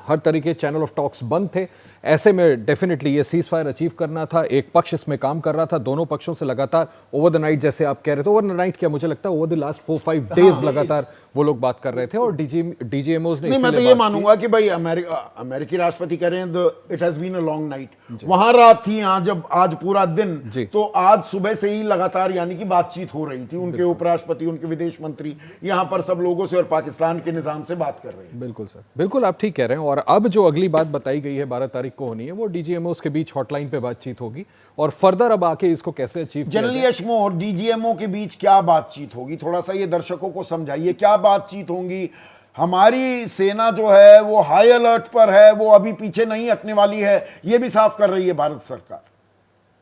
हर तरीके चैनल ऑफ टॉक्स बंद थे। ऐसे में डेफिनेटली ये सीज फायर अचीव करना था, एक पक्ष इसमें काम कर रहा था, दोनों पक्षों से लगातार ओवर द नाइट, जैसे आप कह रहे थे, ओवर द नाइट क्या, मुझे लगता है ओवर द लास्ट 4-5 डेज लगातार वो लोग बात कर रहे थे, और डीजीएमओज ने नहीं, मैं तो ये मानूंगा कि भाई अमेरिकी राष्ट्रपति कह रहे हैं it has been a long night, वहां रात थी, यहाँ जब आज पूरा दिन, तो आज सुबह से ही लगातार यानी कि बातचीत हो रही थी, उनके उपराष्ट्रपति, उनके विदेश मंत्री यहाँ पर सब लोगों से और पाकिस्तान के निजाम से बात कर रहे हैं। बिल्कुल सर, बिल्कुल आप ठीक कह रहे हैं। और अब जो अगली बात बताई गई है 12 तारीख को होनी है, वो डीजीएमओ के बीच हॉटलाइन पे बातचीत होगी, और फर्दर अब आके इसको कैसे अचीव किया जनरल यशमोर, डीजीएमओ के बीच क्या बातचीत होगी, थोड़ा सा ये दर्शकों को समझाइए, क्या बातचीत होंगी? हमारी सेना जो है वो हाई अलर्ट पर है, वो अभी पीछे नहीं हटने वाली है, ये भी साफ कर रही है भारत सरकार।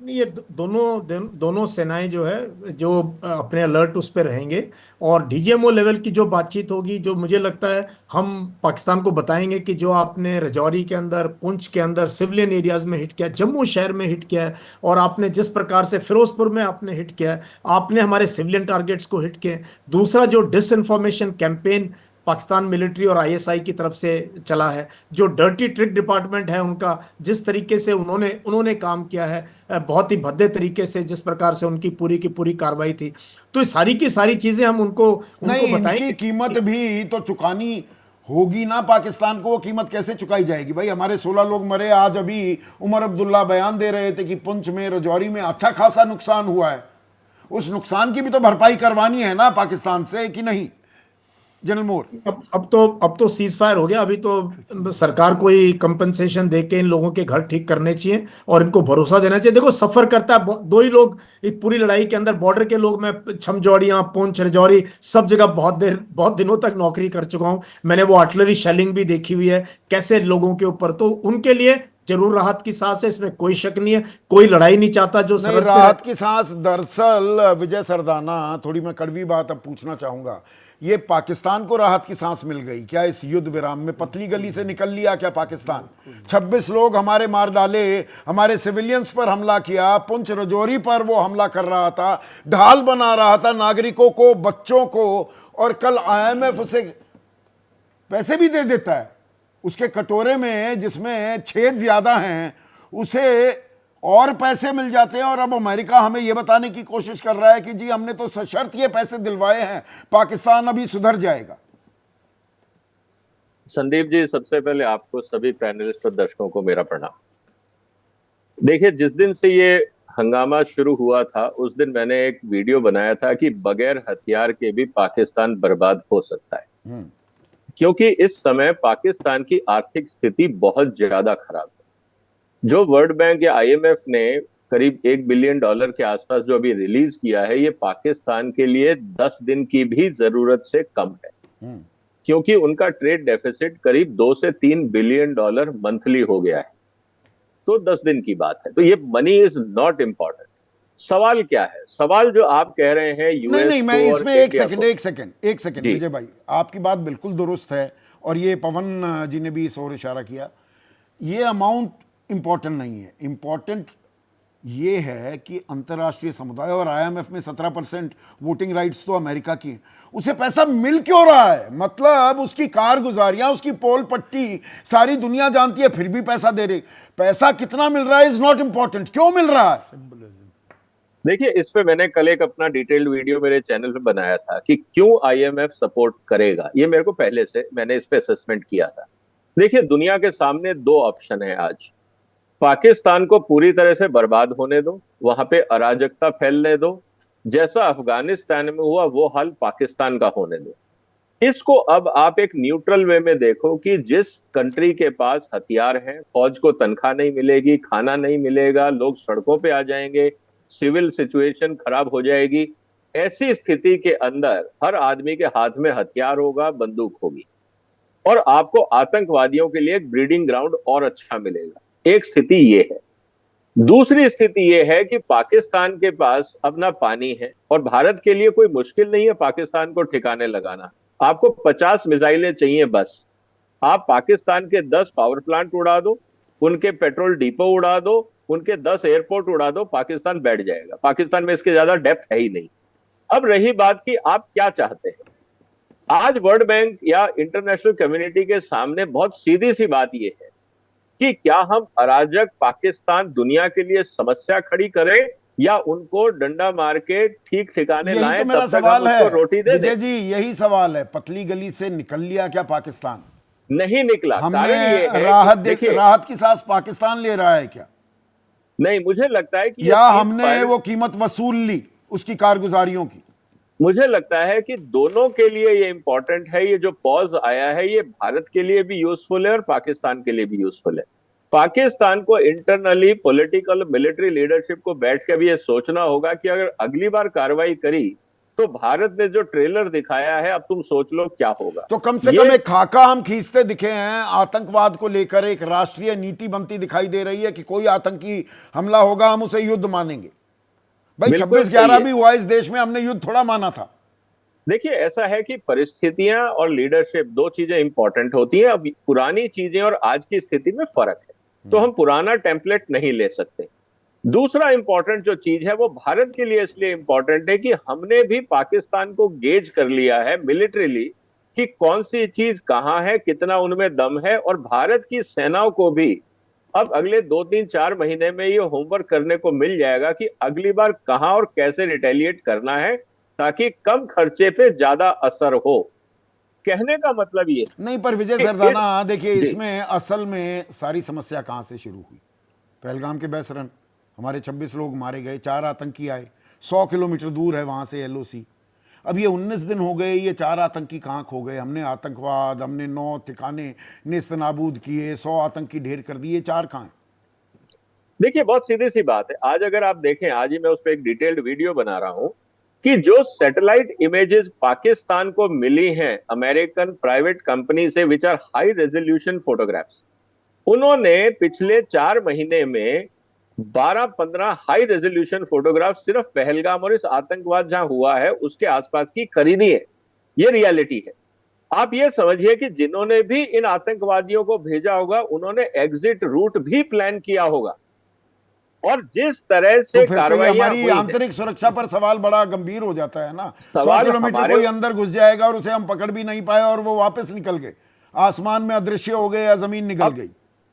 ये दोनों सेनाएं जो है, जो अपने अलर्ट उस पर रहेंगे, और डीजीएमओ लेवल की जो बातचीत होगी, जो मुझे लगता है हम पाकिस्तान को बताएंगे कि जो आपने रजौरी के अंदर, पुंछ के अंदर सिविलियन एरियाज में हिट किया, जम्मू शहर में हिट किया है, और आपने जिस प्रकार से फिरोजपुर में आपने हिट किया है, आपने हमारे सिविलियन टारगेट्स को हिट किए। दूसरा, जो डिसइंफॉर्मेशन कैंपेन पाकिस्तान मिलिट्री और आईएसआई की तरफ से चला है, जो डर्टी ट्रिक डिपार्टमेंट है उनका, जिस तरीके से उन्होंने काम किया है, बहुत ही भद्दे तरीके से, जिस प्रकार से उनकी पूरी की पूरी कार्रवाई थी, तो सारी की सारी चीजें हम उनको बताएंगे। इनकी कीमत भी तो चुकानी होगी ना पाकिस्तान को। वो कीमत कैसे चुकाई जाएगी भाई? हमारे 16 लोग मरे। आज अभी उमर अब्दुल्ला बयान दे रहे थे कि पुंछ में, रजौरी में अच्छा खासा नुकसान हुआ है, उस नुकसान की भी तो भरपाई करवानी है ना पाकिस्तान से, कि नहीं जनरल मोर? अब तो सीज फायर हो गया, अभी तो सरकार को ही कंपनसेशन देके इन लोगों के घर ठीक करने चाहिए और इनको भरोसा देना चाहिए। देखो, सफर करता है दो ही लोग इस पूरी लड़ाई के अंदर, बॉर्डर के लोग। मैं छमजौड़ियां, पुंछ, रजौरी, सब जगह बहुत दिनों तक नौकरी कर चुका हूं। मैंने वो आर्टिलरी शेलिंग भी देखी हुई है कैसे लोगों के ऊपर, तो उनके लिए जरूर राहत की सांस है, इसमें कोई शक नहीं है। कोई लड़ाई नहीं चाहता जो नहीं, राहत की सांस। दरअसल विजय सरदाना, थोड़ी मैं कड़वी बात अब पूछना चाहूंगा, ये पाकिस्तान को राहत की सांस मिल गई क्या इस युद्ध विराम में? पतली गली से निकल लिया क्या पाकिस्तान? 26 लोग हमारे मार डाले, हमारे सिविलियंस पर हमला किया, पुंछ रजौरी पर वो हमला कर रहा था, ढाल बना रहा था नागरिकों को, बच्चों को, और कल IMF उसे पैसे भी दे देता है, उसके कटोरे में जिसमें छेद ज्यादा हैं उसे और पैसे मिल जाते हैं। और अब अमेरिका हमें यह बताने की कोशिश कर रहा है कि जी हमने तो सशर्त ये पैसे दिलवाए हैं, पाकिस्तान अभी सुधर जाएगा। संदीप जी, सबसे पहले आपको, सभी पैनलिस्ट और दर्शकों को मेरा प्रणाम। देखिए, जिस दिन से ये हंगामा शुरू हुआ था उस दिन मैंने एक वीडियो बनाया था कि बगैर हथियार के भी पाकिस्तान बर्बाद हो सकता है, क्योंकि इस समय पाकिस्तान की आर्थिक स्थिति बहुत ज्यादा खराब है। जो वर्ल्ड बैंक या आईएमएफ ने करीब $1 बिलियन के आसपास जो अभी रिलीज किया है, ये पाकिस्तान के लिए 10 दिन की भी जरूरत से कम है, क्योंकि उनका ट्रेड डेफिसिट करीब 2 से 3 बिलियन डॉलर मंथली हो गया है। तो 10 दिन की बात है, तो ये मनी इज नॉट इंपॉर्टेंट। सवाल क्या है? सवाल जो आप कह रहे हैं नहीं यूएस नहीं, मैं को और इसमें एक इंडिया सेकंड जी। विजय भाई, आपकी बात बिल्कुल दुरुस्त है और ये पवन जी ने भी इस ओर इशारा किया। ये अमाउंट इंपॉर्टेंट नहीं है, इंपॉर्टेंट ये है कि अंतर्राष्ट्रीय समुदाय और आईएमएफ में 17% वोटिंग राइट्स तो अमेरिका की हैं, उसे पैसा मिल क्यों रहा है? मतलब उसकी कारगुजारियां, उसकी पोल पट्टी सारी दुनिया जानती है, फिर भी पैसा दे रही। पैसा कितना मिल रहा है इज नॉट इंपॉर्टेंट, क्यों मिल रहा है? देखिए, इस पे मैंने कल एक अपना डिटेल्ड वीडियो मेरे चैनल पे बनाया था कि क्यों आईएमएफ सपोर्ट करेगा। ये मेरे को पहले से, मैंने इस पे असेसमेंट किया था। देखिए, दुनिया के सामने दो ऑप्शन है आज। पाकिस्तान को पूरी तरह से बर्बाद होने दो, वहां पे अराजकता फैलने दो, जैसा अफगानिस्तान में हुआ वो हाल पाकिस्तान का होने दो। इसको अब आप एक न्यूट्रल वे में देखो कि जिस कंट्री के पास हथियार हैं, फौज को तनख्वाह नहीं मिलेगी, खाना नहीं मिलेगा, लोग सड़कों पे आ जाएंगे, सिविल सिचुएशन खराब हो जाएगी। ऐसी स्थिति के अंदर हर आदमी के हाथ में हथियार होगा, बंदूक होगी, और आपको आतंकवादियों के लिए एक ब्रीडिंग ग्राउंड और अच्छा मिलेगा। एक स्थिति ये है। दूसरी स्थिति यह है कि पाकिस्तान के पास अपना पानी है और भारत के लिए कोई मुश्किल नहीं है पाकिस्तान को ठिकाने लगाना। आपको 50 मिसाइलें चाहिए बस। आप पाकिस्तान के 10 पावर प्लांट उड़ा दो, उनके पेट्रोल डिपो उड़ा दो, उनके 10 एयरपोर्ट उड़ा दो, पाकिस्तान बैठ जाएगा। पाकिस्तान में इसके ज्यादा डेप्थ है ही नहीं। अब रही बात कि आप क्या चाहते हैं। आज वर्ल्ड बैंक या इंटरनेशनल कम्युनिटी के सामने बहुत सीधी सी बात यह है कि क्या हम अराजक पाकिस्तान दुनिया के लिए समस्या खड़ी करें या उनको डंडा मार के ठीक ठिकाने यही लाएं, तो मेरा तब तक हम सवाल है उसको रोटी दे विजय दें। जी, यही सवाल है। पतली गली से निकल लिया क्या पाकिस्तान? नहीं निकला। कारण हमने ये है राहत राहत की सांस पाकिस्तान ले रहा है क्या? नहीं, मुझे लगता है कि या हमने वो कीमत वसूल ली उसकी कारगुजारियों की? मुझे लगता है कि दोनों के लिए ये इंपॉर्टेंट है। ये जो पॉज आया है ये भारत के लिए भी यूजफुल है और पाकिस्तान के लिए भी यूजफुल है। पाकिस्तान को इंटरनली पॉलिटिकल मिलिट्री लीडरशिप को बैठ के भी ये सोचना होगा कि अगर अगली बार कार्रवाई करी तो भारत ने जो ट्रेलर दिखाया है, अब तुम सोच लो क्या होगा। तो कम से कम एक खाका हम खींचते दिखे हैं। आतंकवाद को लेकर एक राष्ट्रीय नीति बनती दिखाई दे रही है कि कोई आतंकी हमला होगा हम उसे युद्ध मानेंगे। भाई 26/11 भी हुआ इस देश में, हमने युद्ध थोड़ा माना था। देखिए, ऐसा है कि परिस्थितियां और लीडरशिप दो चीजें इंपॉर्टेंट होती हैं। अब पुरानी चीजें और आज की स्थिति में फर्क है, तो हम पुराना टेम्पलेट नहीं ले सकते। दूसरा इंपॉर्टेंट जो चीज है वो भारत के लिए इसलिए इंपॉर्टेंट है कि हमने भी पाकिस्तान को गेज कर लिया है मिलिट्रीली कि कौन सी चीज कहां है, कितना उनमें दम है, और भारत की सेनाओं को भी अब अगले 2-3-4 महीने में ये होमवर्क करने को मिल जाएगा कि अगली बार कहां और कैसे रिटेलिएट करना है ताकि कम खर्चे पे ज्यादा असर हो। कहने का मतलब ये नहीं, पर विजय सरदाना देखिए, इसमें असल में सारी समस्या कहां से शुरू हुई? पहलगाम के बेस रन, हमारे 26 लोग मारे गए, 4 आतंकी आए, 100 किलोमीटर दूर है वहां से एलओसी। अब ये 19 दिन हो गए, ये 4 आतंकी कहाँ खो गए? हमने आतंकवाद, हमने 9 ठिकाने नेस्तनाबूद किए, 100 आतंकी ढेर कर दिए, 4 कहाँ हैं? देखिए, बहुत सीधी सी बात है। आज अगर आप देखें, आज ही मैं उस पर एक डिटेल्ड वीडियो बना रहा हूं कि जो सैटेलाइट इमेजेस पाकिस्तान को मिली हैं अमेरिकन प्राइवेट कंपनी से, which are high resolution photographs, उन्होंने पिछले 4 महीने में 12-15 हाई रेजोल्यूशन फोटोग्राफ सिर्फ पहलगाम और इस आतंकवाद जहां हुआ है उसके आसपास की खरीदी है। ये रियलिटी है। आप ये समझिए कि जिन्होंने भी इन आतंकवादियों को भेजा होगा उन्होंने एग्जिट रूट भी प्लान किया होगा, और जिस तरह से तो फिर तो कार्रवाइयां हमारी हुई हैं, आंतरिक सुरक्षा पर सवाल बड़ा गंभीर हो जाता है ना। 100 सवाल किलोमीटर हमारे- कोई अंदर घुस जाएगा और उसे हम पकड़ भी नहीं पाए और वो वापस निकल गए, आसमान में अदृश्य हो गए या जमीन निकल गई।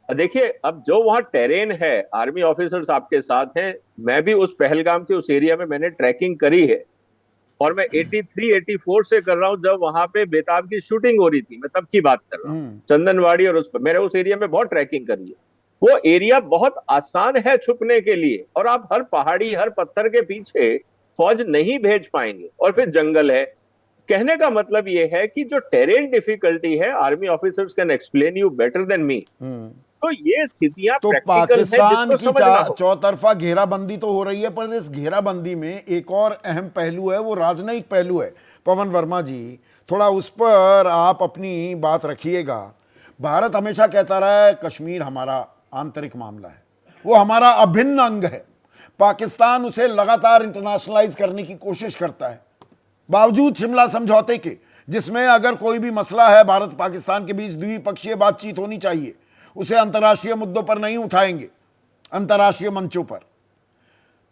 देखिए, अब जो वहां टेरेन है, आर्मी ऑफिसर्स आपके साथ हैं, मैं भी उस पहलगाम के उस एरिया में मैंने ट्रैकिंग करी है। और मैं 83 84 से कर रहा हूं, जब वहां पे बेताब की शूटिंग हो रही थी, मैं तब की बात कर रहा हूँ। चंदनवाड़ी और उस पर मैंने उस एरिया में बहुत ट्रैकिंग करी है। वो एरिया बहुत आसान है छुपने के लिए, और आप हर पहाड़ी हर पत्थर के पीछे फौज नहीं भेज पाएंगे, और फिर जंगल है। कहने का मतलब ये है कि जो टेरेन डिफिकल्टी है, army officers can explain you better than me. तो ये स्थितियां तो प्रैक्टिकल है, पाकिस्तान जिसको की समझना हो। चौतरफा घेराबंदी तो हो रही है, पर इस घेराबंदी में एक और अहम पहलू है, वो राजनयिक पहलू है। पवन वर्मा जी, थोड़ा उस पर आप अपनी बात रखिएगा। भारत हमेशा कहता रहा है कश्मीर हमारा आंतरिक मामला है, वो हमारा अभिन्न अंग है। पाकिस्तान उसे लगातार इंटरनेशनलाइज करने की कोशिश करता है, बावजूद शिमला समझौते के, जिसमें अगर कोई भी मसला है भारत पाकिस्तान के बीच द्विपक्षीय बातचीत होनी चाहिए, उसे अंतर्राष्ट्रीय मुद्दों पर नहीं उठाएंगे, अंतर्राष्ट्रीय मंचों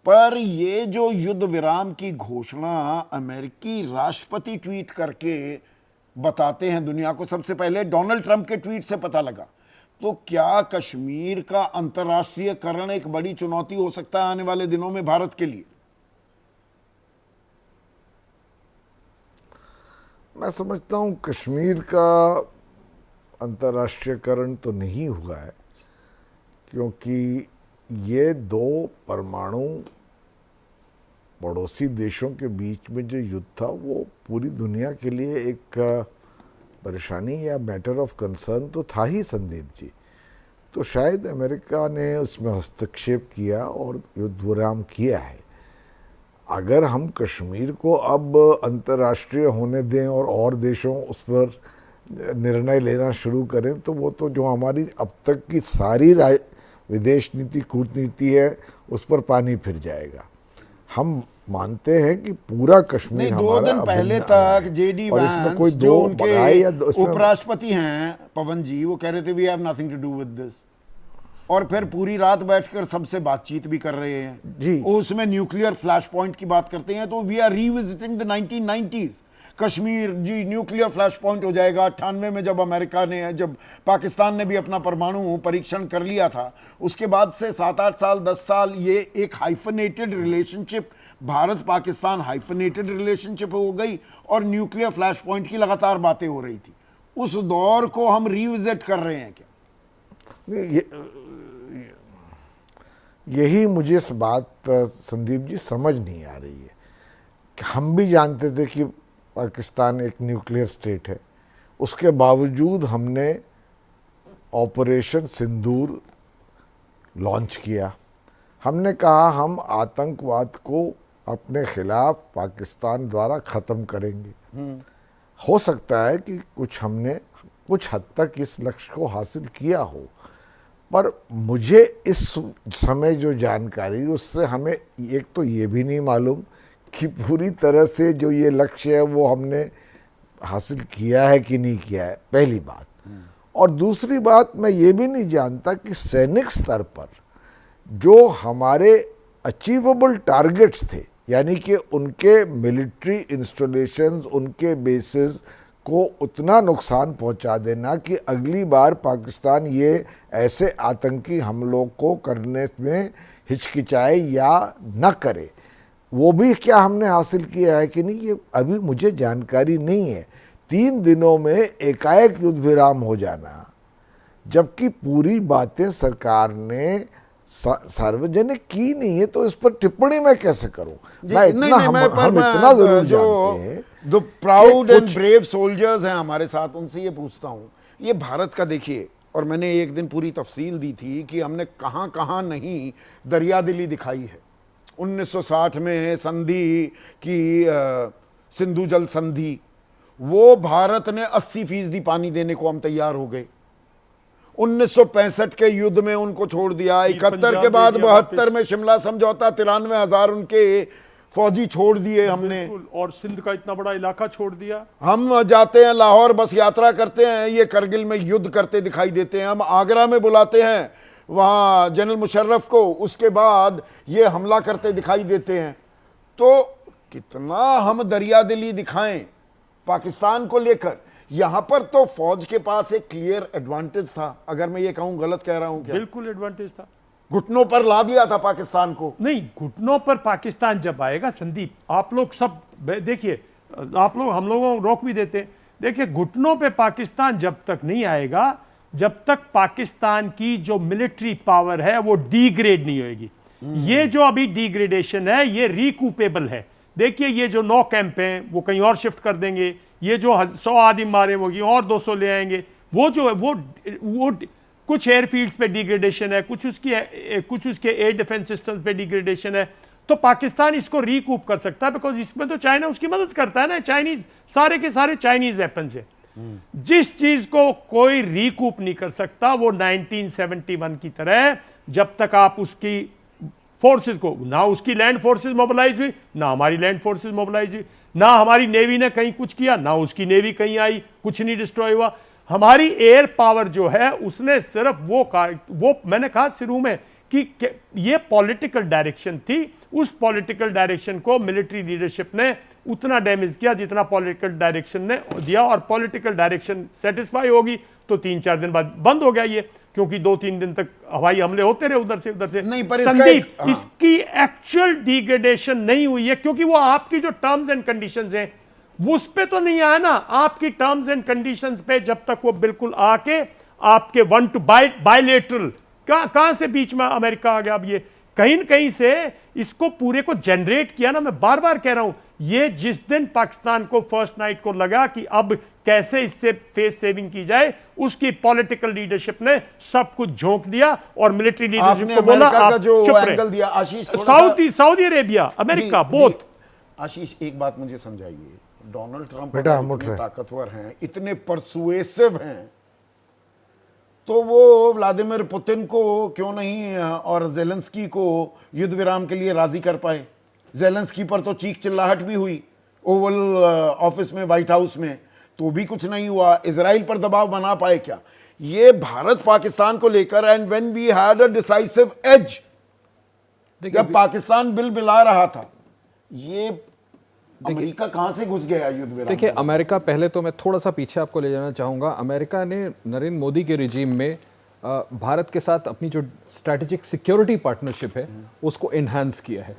पर ये जो युद्ध विराम की घोषणा अमेरिकी राष्ट्रपति ट्वीट करके बताते हैं दुनिया को, सबसे पहले डोनाल्ड ट्रंप के ट्वीट से पता लगा। तो क्या कश्मीर का अंतर्राष्ट्रीयकरण एक बड़ी चुनौती हो सकता है आने वाले दिनों में भारत के लिए? मैं समझता हूं कश्मीर का अंतर्राष्ट्रीयकरण तो नहीं हुआ है, क्योंकि ये दो परमाणु पड़ोसी देशों के बीच में जो युद्ध था वो पूरी दुनिया के लिए एक परेशानी या मैटर ऑफ कंसर्न तो था ही संदीप जी। तो शायद अमेरिका ने उसमें हस्तक्षेप किया और युद्ध विराम किया है। अगर हम कश्मीर को अब अंतर्राष्ट्रीय होने दें और देशों उस पर निर्णय लेना शुरू करें, तो वो तो जो हमारी अब तक की सारी विदेश नीति कूटनीति है उस पर पानी फिर जाएगा। हम मानते हैं कि पूरा कश्मीर हमारा। 2 दिन पहले तक जेडी वैंस जो उनके उपराष्ट्रपति हैं पवन जी, वो कह रहे थे we have nothing to do with this, और फिर पूरी रात बैठकर सबसे बातचीत भी कर रहे हैं जी। उसमें न्यूक्लियर फ्लैश पॉइंट की बात करते हैं। तो we are revisiting the 1990s। Kashmir जी न्यूक्लियर फ्लैश पॉइंट हो जाएगा। 98 में जब पाकिस्तान ने भी अपना परमाणु परीक्षण कर लिया था, उसके बाद से 7-8 साल 10 साल ये एक hyphenated relationship, Bharat Pakistan hyphenated relationship हो गई, और न्यूक्लियर फ्लैश पॉइंट की लगातार बातें हो रही थी। उस दौर को हम रिविजिट कर रहे हैं क्या? यही मुझे इस बात संदीप जी समझ नहीं आ रही है कि हम भी जानते थे कि पाकिस्तान एक न्यूक्लियर स्टेट है, उसके बावजूद हमने ऑपरेशन सिंदूर लॉन्च किया। हमने कहा हम आतंकवाद को अपने खिलाफ पाकिस्तान द्वारा ख़त्म करेंगे। हो सकता है कि हमने कुछ हद तक इस लक्ष्य को हासिल किया हो, पर मुझे इस समय जो जानकारी उससे हमें एक तो ये भी नहीं मालूम कि पूरी तरह से जो ये लक्ष्य है वो हमने हासिल किया है कि नहीं किया है, पहली बात। और दूसरी बात, मैं ये भी नहीं जानता कि सैनिक स्तर पर जो हमारे अचीवेबल टारगेट्स थे, यानी कि उनके मिलिट्री इंस्टॉलेशंस, उनके बेसिस को उतना नुकसान पहुंचा देना कि अगली बार पाकिस्तान ये ऐसे आतंकी हमलों को करने में हिचकिचाए या न करे, वो भी क्या हमने हासिल किया है कि नहीं, ये अभी मुझे जानकारी नहीं है। 3 दिनों में एकाएक युद्ध विराम हो जाना, जबकि पूरी बातें सरकार ने सार्वजनिक की नहीं है, तो इस पर टिप्पणी मैं कैसे करूं? हम इतना जरूर जानते हैं। जो प्राउड एंड ब्रेव सोल्जर्स हैं हमारे साथ, उनसे ये पूछता हूं, ये भारत का देखिए, और मैंने एक दिन पूरी तफसील दी थी कि हमने कहां कहां नहीं दरियादिली दिखाई है। 1960 में संधि की सिंधु जल संधि, वो भारत ने 80% पानी देने को हम तैयार हो गए। 1965 के युद्ध में उनको छोड़ दिया। 71 के बाद 72 में शिमला समझौता, 93,000 उनके फौजी छोड़ दिए हमने, और सिंध का इतना बड़ा इलाका छोड़ दिया। हम जाते हैं लाहौर, बस यात्रा करते हैं, ये करगिल में युद्ध करते दिखाई देते हैं। हम आगरा में बुलाते हैं वहाँ जनरल मुशर्रफ को, उसके बाद ये हमला करते दिखाई देते हैं। तो कितना हम दरियादिली दिखाएं पाकिस्तान को लेकर। यहां पर तो फौज के पास एक क्लियर एडवांटेज था, अगर मैं ये कहूं गलत कह रहा हूं क्या? बिल्कुल एडवांटेज था। घुटनों पर ला दिया था पाकिस्तान को। नहीं, घुटनों पर पाकिस्तान जब आएगा संदीप, आप लोग सब देखिए, आप लोग हम लोगों को रोक भी देते हैं। देखिए, घुटनों पे पाकिस्तान जब तक नहीं आएगा, जब तक पाकिस्तान की जो मिलिट्री पावर है वो डिग्रेड नहीं होगी। ये जो अभी डिग्रेडेशन है ये रिकूपेबल है। देखिए, ये जो 9 कैंप हैं वो कहीं और शिफ्ट कर देंगे, ये जो 100 आदमी मारे होगी और 200 ले आएंगे, वो जो है वो कुछ एयरफील्ड्स पे डिग्रेडेशन है, कुछ उसके एयर डिफेंस सिस्टम पे डिग्रेडेशन है। तो पाकिस्तान इसको रिकूप कर सकता है, बिकॉज इसमें तो चाइना उसकी मदद करता है ना, चाइनीज सारे के सारे चाइनीज वेपन है। जिस चीज को कोई रिकूप नहीं कर सकता वो 1971 की तरह, जब तक आप उसकी फोर्सेस को, ना उसकी लैंड फोर्सेस मोबिलाइज हुई, ना हमारी लैंड फोर्सेस मोबिलाइज हुई, ना हमारी नेवी ने कहीं कुछ किया, ना उसकी नेवी कहीं आई, कुछ नहीं डिस्ट्रॉय हुआ। हमारी एयर पावर जो है उसने सिर्फ वो मैंने कहा शुरू में कि ये पॉलिटिकल डायरेक्शन थी, उस पॉलिटिकल डायरेक्शन को मिलिट्री लीडरशिप ने उतना डैमेज किया जितना पॉलिटिकल डायरेक्शन ने दिया, और पॉलिटिकल डायरेक्शन सेटिस्फाई होगी तो 3-4 दिन बाद बंद हो गया ये, क्योंकि 2-3 दिन तक हवाई हमले होते रहे उधर से। नहीं, पर संदीप, इसकी एक्चुअल डिग्रेडेशन नहीं हुई है, क्योंकि वो आपकी जो टर्म्स एंड कंडीशंस हैं उस पे तो नहीं आया ना। आपकी टर्म्स एंड कंडीशंस पे जब तक वो बिल्कुल आके आपके वन टू बायलेटरल, कहां से बीच में अमेरिका आ गया। अब ये कहीं न कहीं से इसको पूरे को जनरेट किया ना, मैं बार बार कह रहा हूं, ये जिस दिन पाकिस्तान को फर्स्ट नाइट को लगा कि अब कैसे इससे फेस सेविंग की जाए, उसकी पॉलिटिकल लीडरशिप ने सब कुछ झोंक दिया और मिलिट्री लीडरशिप को बोला आप चुप रहे। आशीष, सऊदी अरेबिया, अमेरिका, बोथ। आशीष, एक बात मुझे समझाइए, डोनाल्ड ट्रंप बेटा हम उठ इतने रहे ताकतवर हैं, इतने परसुएसिव हैं, तो वो व्लादिमीर पुतिन को क्यों नहीं और जेलेंस्की को युद्ध विराम के लिए राजी कर पाए? जेलेंस्की पर तो चीख चिल्लाहट भी हुई ओवल ऑफिस में, व्हाइट हाउस में, तो भी कुछ नहीं हुआ। इजराइल पर दबाव बना पाए क्या? ये भारत पाकिस्तान को लेकर, and when we had a decisive edge, जब पाकिस्तान बिल बिला रहा था, ये अमेरिका कहां से घुस गया युद्ध विराम? देखिए, अमेरिका, पहले तो मैं थोड़ा सा पीछे आपको ले जाना चाहूँगा। अमेरिका ने नरेंद्र मोदी के रिजीम में भारत के साथ अपनी जो स्ट्रैटेजिक सिक्योरिटी पार्टनरशिप है उसको इन्हांस किया है।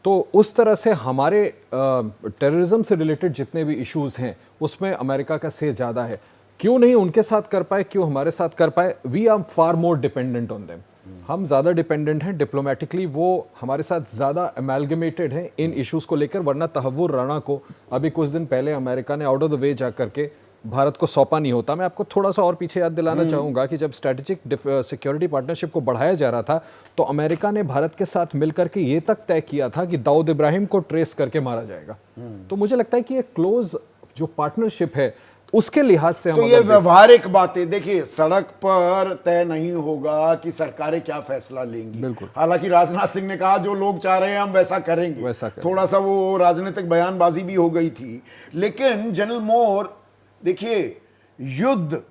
तो उस तरह से हमारे टेररिज्म से रिलेटेड जितने भी इश्यूज हैं उसमें अमेरिका का से ज़्यादा है। क्यों नहीं उनके साथ कर पाए, क्यों हमारे साथ कर पाए? We are far more dependent on them. हम ज़्यादा डिपेंडेंट हैं डिप्लोमेटिकली, वो हमारे साथ ज़्यादा अमेलगमेटेड हैं इन इश्यूज़ को लेकर। वरना तहव्वुर राणा को अभी कुछ दिन पहले अमेरिका ने आउट ऑफ द वे जा करके भारत को सौंपा नहीं होता। मैं आपको थोड़ा सा और पीछे याद दिलाना चाहूँगा कि जब स्ट्रैटेजिक सिक्योरिटी पार्टनरशिप को बढ़ाया जा रहा था तो अमेरिका ने भारत के साथ मिलकर के ये तक तय किया था कि दाऊद इब्राहिम को ट्रेस करके मारा जाएगा। तो मुझे लगता है कि ये क्लोज जो पार्टनरशिप है उसके लिहाज से तो ये व्यवहारिक बातें, देखिए, सड़क पर तय नहीं होगा कि सरकारें क्या फैसला लेंगी। हालांकि राजनाथ सिंह ने कहा जो लोग चाह रहे हैं हम वैसा करेंगे, थोड़ा सा वो राजनीतिक बयानबाजी भी हो गई थी। लेकिन जनरल मोर, देखिए, युद्ध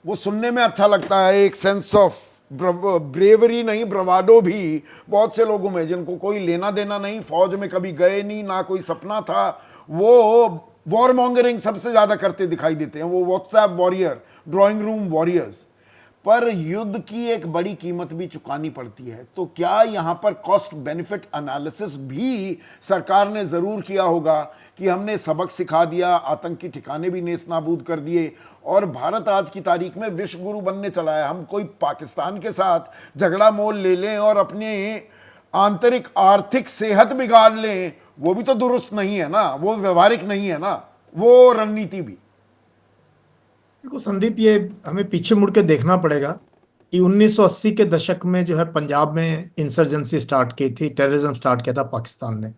वो सुनने में अच्छा लगता है, एक सेंस ऑफ ब्रेवरी नहीं, ब्रवाडो भी बहुत से लोगों में, जिनको कोई लेना देना नहीं, फौज में कभी गए नहीं, ना कोई सपना था, वो वॉर मॉन्गरिंग सबसे ज्यादा करते दिखाई देते हैं, वो WhatsApp warrior, drawing room warriors. पर युद्ध की एक बड़ी कीमत भी चुकानी पड़ती है। तो क्या यहां पर कॉस्ट बेनिफिट एनालिसिस भी सरकार ने जरूर किया होगा कि हमने सबक सिखा दिया, आतंकी ठिकाने भी नेस्त नाबूद कर दिए, और भारत आज की तारीख में विश्व गुरु बनने चला है। हम कोई पाकिस्तान के साथ झगड़ा मोल ले लें और अपने आंतरिक आर्थिक सेहत बिगाड़ लें, वो भी तो दुरुस्त नहीं है ना, वो व्यवहारिक नहीं है ना, वो रणनीति भी। देखो संदीप, ये हमें पीछे मुड़ के देखना पड़ेगा कि 1980 के दशक में जो है पंजाब में इंसर्जेंसी स्टार्ट की थी, टेररिज्म स्टार्ट किया था पाकिस्तान ने।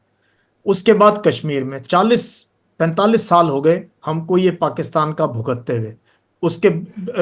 उसके बाद कश्मीर में 40-45 साल हो गए हमको ये पाकिस्तान का भुगतते हुए। उसके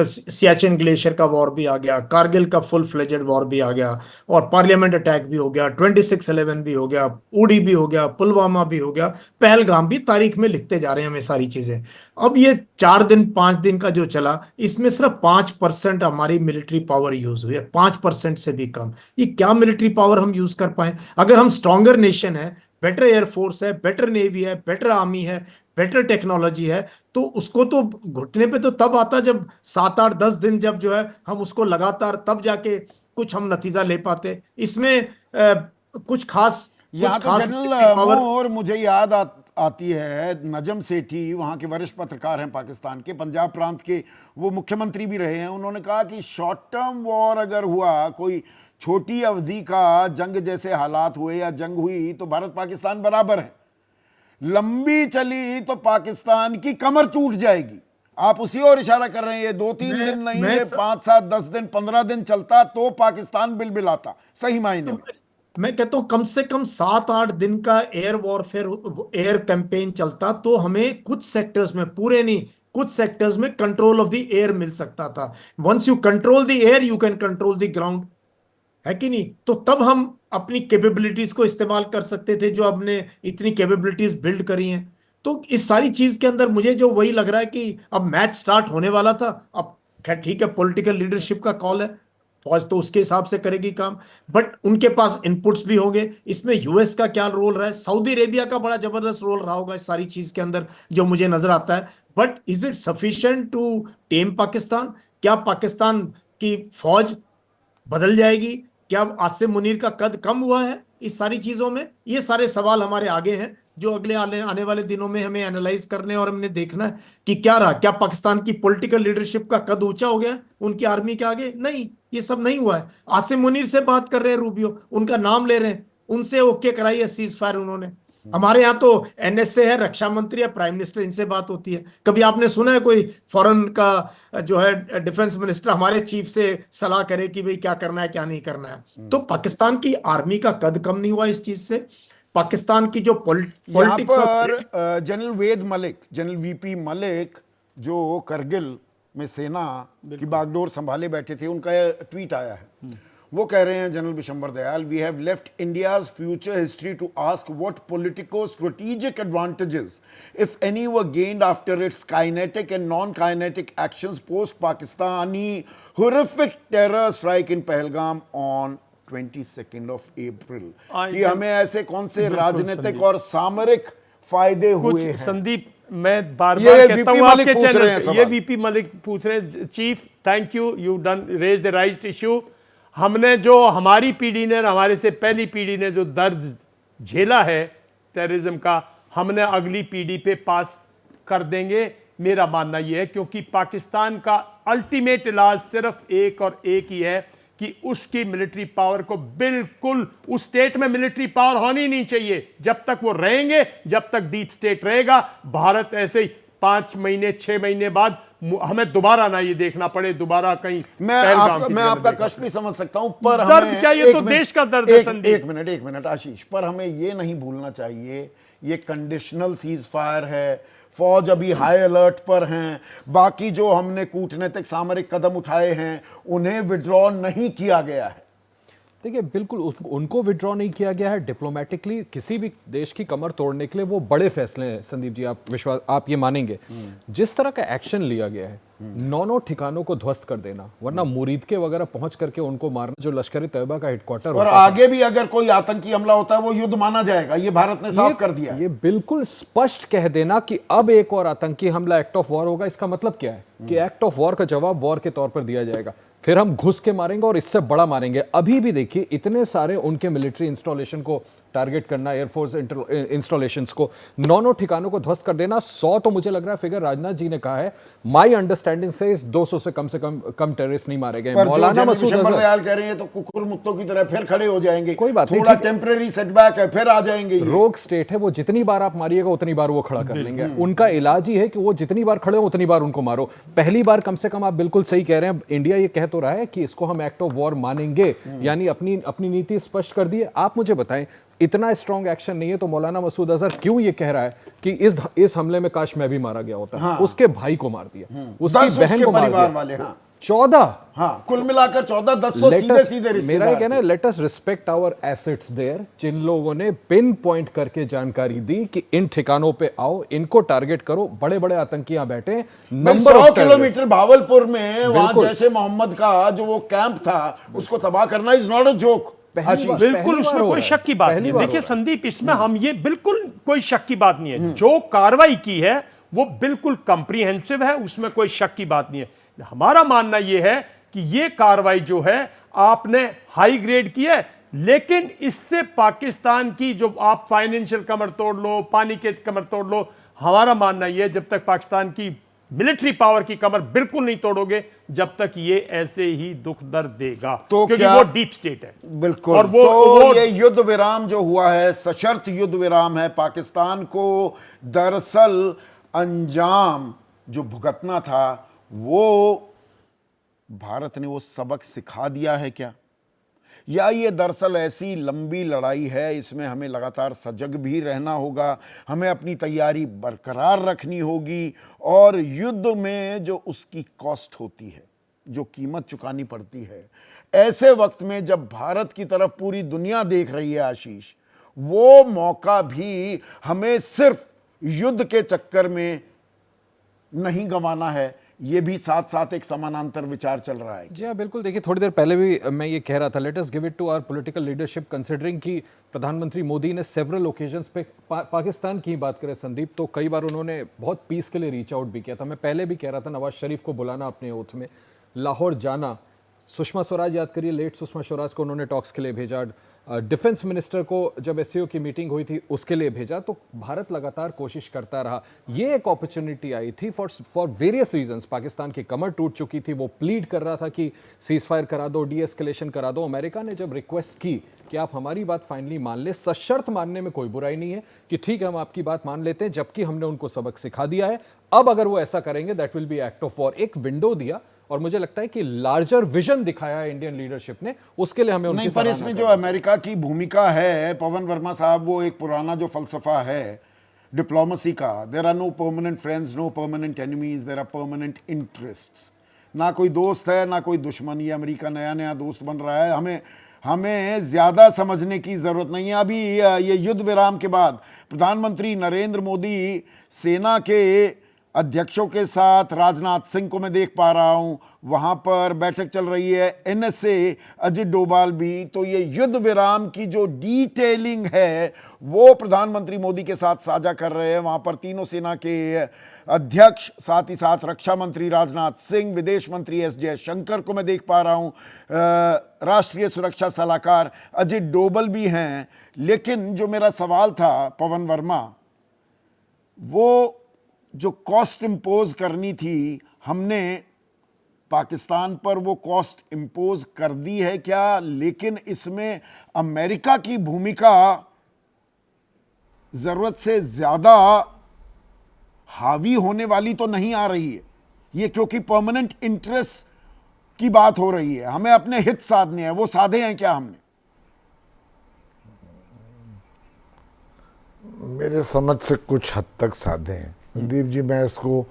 सियाचिन ग्लेशियर का वॉर भी आ गया, कारगिल का फुल फ्लेजेड वॉर भी आ गया, और पार्लियामेंट अटैक भी हो गया, 26/11 भी हो गया, उड़ी भी हो गया, पुलवामा भी हो गया, पहलगाम भी। तारीख में लिखते जा रहे हैं हमें सारी चीजें। अब ये 4 दिन 5 दिन का जो चला, इसमें सिर्फ 5% हमारी मिलिट्री पावर यूज हुई है, 5% से भी कम। ये क्या मिलिट्री पावर हम यूज कर पाए? अगर हम स्ट्रॉन्गर नेशन है, बेटर एयरफोर्स है, बेटर नेवी है, बेटर आर्मी है, बेटर टेक्नोलॉजी है, तो उसको तो घुटने पे तो तब आता जब 7-8-10 दिन जब जो है हम उसको लगातार, तब जाके कुछ हम नतीजा ले पाते। इसमें कुछ खास यहाँ कुछ तो खास जनरल पावर मोर मुझे याद आती है, नजम सेठी वहाँ के वरिष्ठ पत्रकार हैं पाकिस्तान के, पंजाब प्रांत के, वो मुख्यमंत्री भी रहे हैं। उन्होंने कहा कि शॉर्ट टर्म वॉर अगर हुआ, कोई छोटी अवधि का जंग जैसे हालात हुए या जंग हुई, तो भारत पाकिस्तान बराबर है। लंबी चली तो पाकिस्तान की कमर टूट जाएगी। आप उसी ओर इशारा कर रहे हैं। ये 2-3 दिन नहीं है, 5-7 10 दिन 15 दिन चलता तो पाकिस्तान बिलबिलाता सही मायने में। मैं कहता हूं कम से कम 7-8 दिन का एयर वॉरफेयर, एयर कैंपेन चलता तो हमें कुछ सेक्टर्स में, पूरे नहीं, कुछ सेक्टर्स में कंट्रोल ऑफ द एयर मिल सकता था। Once you control the air you can control the ground, है कि नहीं? तो तब हम अपनी कैपेबिलिटीज को इस्तेमाल कर सकते थे, जो हमने इतनी कैपेबिलिटीज बिल्ड करी हैं। तो इस सारी चीज के अंदर मुझे जो वही लग रहा है कि अब मैच स्टार्ट होने वाला था। अब खैर ठीक है, पॉलिटिकल लीडरशिप का कॉल है, फौज तो उसके हिसाब से करेगी काम, बट उनके पास इनपुट्स भी होंगे। इसमें यूएस का क्या रोल रहा है, सऊदी अरेबिया का बड़ा जबरदस्त रोल रहा होगा इस सारी चीज के अंदर, जो मुझे नजर आता है। But is it sufficient to tame Pakistan? क्या पाकिस्तान की फौज बदल जाएगी? क्या आसिम मुनीर का कद कम हुआ है इस सारी चीजों में? ये सारे सवाल हमारे आगे हैं, जो अगले आने वाले दिनों में हमें एनालाइज करने और हमने देखना है कि क्या रहा। क्या पाकिस्तान की पॉलिटिकल लीडरशिप का कद ऊंचा हो गया उनकी आर्मी के आगे? नहीं, ये सब नहीं हुआ है। आसिम मुनीर से बात कर रहे हैं रूबियो, उनका नाम ले रहे हैं, उनसे ओके कराई है सीज फायर उन्होंने। हमारे यहाँ तो एनएसए है, रक्षा मंत्री है, प्राइम मिनिस्टर, इनसे बात होती है। कभी आपने सुना है कोई फॉरेन का जो है डिफेंस मिनिस्टर हमारे चीफ से सलाह करे कि भाई क्या करना है क्या नहीं करना है? तो पाकिस्तान की आर्मी का कद कम नहीं हुआ इस चीज से। पाकिस्तान की जो पॉलिटिक्स पर जनरल वेद मलिक, जनरल वीपी मलिक, जो करगिल में सेना की बागडोर संभाले बैठे थे, उनका ट्वीट आया है। वो कह रहे हैं, general Bishambar Dayal, we have left India's future history to ask what politico strategic advantages if any were gained after its kinetic and non kinetic actions post Pakistani horrific terror strike in Pahalgam on 22nd of April। कि हमें ऐसे कौन से राजनीतिक और सामरिक फायदे हुए हैं? संदीप, मैं बार बार कहता हूं आपके चैनल, ये वीपी मलिक पूछ रहे हैं। Chief, thank you, you done raise the right issue. हमने जो, हमारी पीढ़ी ने, हमारे से पहली पीढ़ी ने जो दर्द झेला है टेररिज्म का, हमने अगली पीढ़ी पे पास कर देंगे, मेरा मानना यह है। क्योंकि पाकिस्तान का अल्टीमेट इलाज सिर्फ एक और एक ही है कि उसकी मिलिट्री पावर को, बिल्कुल उस स्टेट में मिलिट्री पावर होनी नहीं चाहिए। जब तक वो रहेंगे, जब तक डीप स्टेट रहेगा, भारत ऐसे ही 5 महीने 6 महीने बाद हमें दोबारा ना ये देखना पड़े, दोबारा कहीं। मैं आपका कष्ट भी समझ सकता हूं, पर दर्द क्या, ये तो देश का दर्द है संदीप। एक मिनट आशीष, पर हमें ये नहीं भूलना चाहिए, ये कंडीशनल सीज फायर है, फौज अभी हाई अलर्ट पर हैं, बाकी जो हमने कूटनीतिक सामरिक कदम उठाए हैं उन्हें विड्रॉ नहीं किया गया है। देखिए, बिल्कुल उनको विड्रॉ नहीं किया गया है। डिप्लोमेटिकली किसी भी देश की कमर तोड़ने के लिए वो बड़े फैसले हैं संदीप जी, आप ये मानेंगे। जिस तरह का एक्शन लिया गया है, 9 ठिकानों को ध्वस्त कर देना, वरना मुरीद के वगैरह पहुंच करके उनको मारना, जो लश्कर तैयबा का हेडक्वार्टर, और आगे भी अगर कोई आतंकी हमला होता है वो युद्ध माना जाएगा, ये भारत ने साफ कर दिया। ये बिल्कुल स्पष्ट कह देना कि अब एक और आतंकी हमला एक्ट ऑफ वॉर होगा, इसका मतलब क्या है कि एक्ट ऑफ वॉर का जवाब वॉर के तौर पर दिया जाएगा। फिर हम घुस के मारेंगे और इससे बड़ा मारेंगे। अभी भी देखिए, इतने सारे उनके मिलिट्री इंस्टॉलेशन को टारगेट करना, एयरफोर्स इंस्टॉलेशंस को, 9 ठिकानों को ध्वस्त कर देना। 100 तो मुझे लग रहा है फिगर राजनाथ जी ने कहा है, माई अंडरस्टैंडिंग से इस 200 से कम टेररिस्ट नहीं मारे गए। मौलाना मसूद अजहर कह रहे हैं तो कुकुर मुत्तों की तरह फिर खड़े हो जाएंगे, कोई बात नहीं, थोड़ा टेम्परेरी सेटबैक है, फिर आ जाएंगे। रोग स्टेट है, वो जितनी बार आप मारिएगा उतनी बार वो खड़ा कर लेंगे। उनका इलाज ही है कि वो जितनी बार खड़े हो उतनी बार उनको मारो। पहली बार कम से कम, आप बिल्कुल सही कह रहे हैं, इंडिया ये कह तो रहा है कि इसको हम एक्ट ऑफ वॉर मानेंगे, यानी अपनी नीति स्पष्ट कर दी है। आप मुझे बताएं, इतना स्ट्रॉन्ग एक्शन नहीं है तो मौलाना मसूद अजहर क्यों ये कह रहा है कि इस हमले में काश मैं भी मारा गया होता? हाँ। उसके भाई को मार दिया, उसकी बहन को मार दिया, वाले, हाँ। 14, हाँ, कुल मिलाकर 1400 सीधे मेरा ये कहना है, let us respect our assets there. जिन लोगों ने पिन पॉइंट करके जानकारी दी कि इन ठिकानों पे आओ, इनको टारगेट करो, बड़े बड़े आतंकी यहां बैठे। 100 किलोमीटर भावलपुर में वहां जैसे मोहम्मद का जो वो कैंप था, उसको तबाह करना इज नॉट अ जोक। बिल्कुल, उसमें कोई शक की बात नहीं है। देखिए संदीप, इसमें हम ये बिल्कुल कोई शक की बात नहीं है। जो कार्रवाई की है वो बिल्कुल कॉम्प्रिहेंसिव है, उसमें कोई शक की बात नहीं है। हमारा मानना यह है कि ये कार्रवाई जो है आपने हाई ग्रेड की है, लेकिन इससे पाकिस्तान की जो आप फाइनेंशियल कमर तोड़ लो, पानी के कमर तोड़ लो, हमारा मानना यह जब तक पाकिस्तान की मिलिट्री पावर की कमर बिल्कुल नहीं तोड़ोगे, जब तक ये ऐसे ही दुख दर्द देगा, तो क्योंकि क्या वो डीप स्टेट है। बिल्कुल। और तो ये युद्ध विराम जो हुआ है, सशर्त युद्ध विराम है। पाकिस्तान को दरअसल अंजाम जो भुगतना था, वो भारत ने वो सबक सिखा दिया है क्या, या ये दरअसल ऐसी लंबी लड़ाई है, इसमें हमें लगातार सजग भी रहना होगा, हमें अपनी तैयारी बरकरार रखनी होगी, और युद्ध में जो उसकी कॉस्ट होती है, जो कीमत चुकानी पड़ती है, ऐसे वक्त में जब भारत की तरफ पूरी दुनिया देख रही है आशीष, वो मौका भी हमें सिर्फ युद्ध के चक्कर में नहीं गंवाना है। ये भी साथ साथ एक समानांतर विचार चल रहा है। जी हाँ, बिल्कुल। देखिए, थोड़ी देर पहले भी मैं ये कह रहा था, let us give it to our political leadership, considering कि प्रधानमंत्री मोदी ने सेवरल ओकेजन्स पे पाकिस्तान की बात करें संदीप, तो कई बार उन्होंने बहुत पीस के लिए रीच आउट भी किया था। मैं पहले भी कह रहा था, नवाज शरीफ को बुलाना अपने ओथ में, लाहौर जाना, सुषमा स्वराज याद करिए, लेट सुषमा स्वराज को उन्होंने टॉक्स के लिए भेजा, डिफेंस मिनिस्टर को जब एससीओ की मीटिंग हुई थी उसके लिए भेजा। तो भारत लगातार कोशिश करता रहा। ये एक अपॉर्चुनिटी आई थी फॉर वेरियस रीजंस। पाकिस्तान की कमर टूट चुकी थी, वो प्लीड कर रहा था कि सीज फायर करा दो, डी एस्केलेशन करा दो। अमेरिका ने जब रिक्वेस्ट की कि आप हमारी बात फाइनली मान ले, सशर्त मानने में कोई बुराई नहीं है कि ठीक है हम आपकी बात मान लेते हैं, जबकि हमने उनको सबक सिखा दिया है। अब अगर वो ऐसा करेंगे, that will be act of war. एक विंडो दिया, और मुझे लगता है कि लार्जर विजन दिखाया है इंडियन लीडरशिप ने, उसके लिए हमें उनकी नहीं, पर इसमें जो अमेरिका की भूमिका है पवन वर्मा साहब, वो एक पुराना जो फलसफा है डिप्लोमेसी का, there are no permanent friends, no permanent enemies, there are permanent interests. ना कोई दोस्त है ना कोई दुश्मन, ये अमेरिका नया नया दोस्त बन रहा है। हमें ज़्यादा समझने की ज़रूरत नहीं है। अभी ये युद्ध विराम के बाद प्रधानमंत्री नरेंद्र मोदी सेना के अध्यक्षों के साथ, राजनाथ सिंह को मैं देख पा रहा हूं, वहां पर बैठक चल रही है, एनएसए अजित डोभाल भी। तो ये युद्ध विराम की जो डिटेलिंग है वो प्रधानमंत्री मोदी के साथ साझा कर रहे हैं। वहां पर तीनों सेना के अध्यक्ष, साथ ही साथ रक्षा मंत्री राजनाथ सिंह, विदेश मंत्री एस जयशंकर को मैं देख पा रहा हूं, राष्ट्रीय सुरक्षा सलाहकार अजित डोभाल भी हैं। लेकिन जो मेरा सवाल था पवन वर्मा, वो जो कॉस्ट इम्पोज करनी थी, हमने पाकिस्तान पर वो कॉस्ट इम्पोज कर दी है क्या? लेकिन इसमें अमेरिका की भूमिका जरूरत से ज्यादा हावी होने वाली तो नहीं आ रही है ये, क्योंकि परमानेंट इंटरेस्ट की बात हो रही है, हमें अपने हित साधने हैं। वो साधे हैं क्या हमने? मेरे समझ से कुछ हद तक साधे हैं संदीप जी। मैं इसको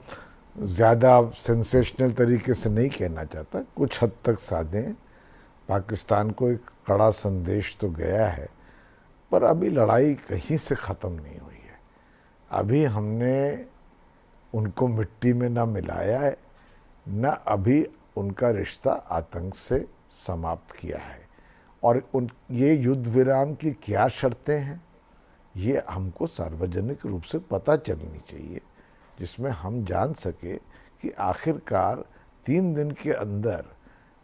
ज़्यादा सेंसेशनल तरीके से नहीं कहना चाहता, कुछ हद तक साधे हैं। पाकिस्तान को एक कड़ा संदेश तो गया है, पर अभी लड़ाई कहीं से ख़त्म नहीं हुई है। अभी हमने उनको मिट्टी में ना मिलाया है, न अभी उनका रिश्ता आतंक से समाप्त किया है। और ये युद्ध विराम की क्या शर्तें हैं, ये हमको सार्वजनिक रूप से पता चलनी चाहिए, जिसमें हम जान सके कि आखिरकार 3 दिन के अंदर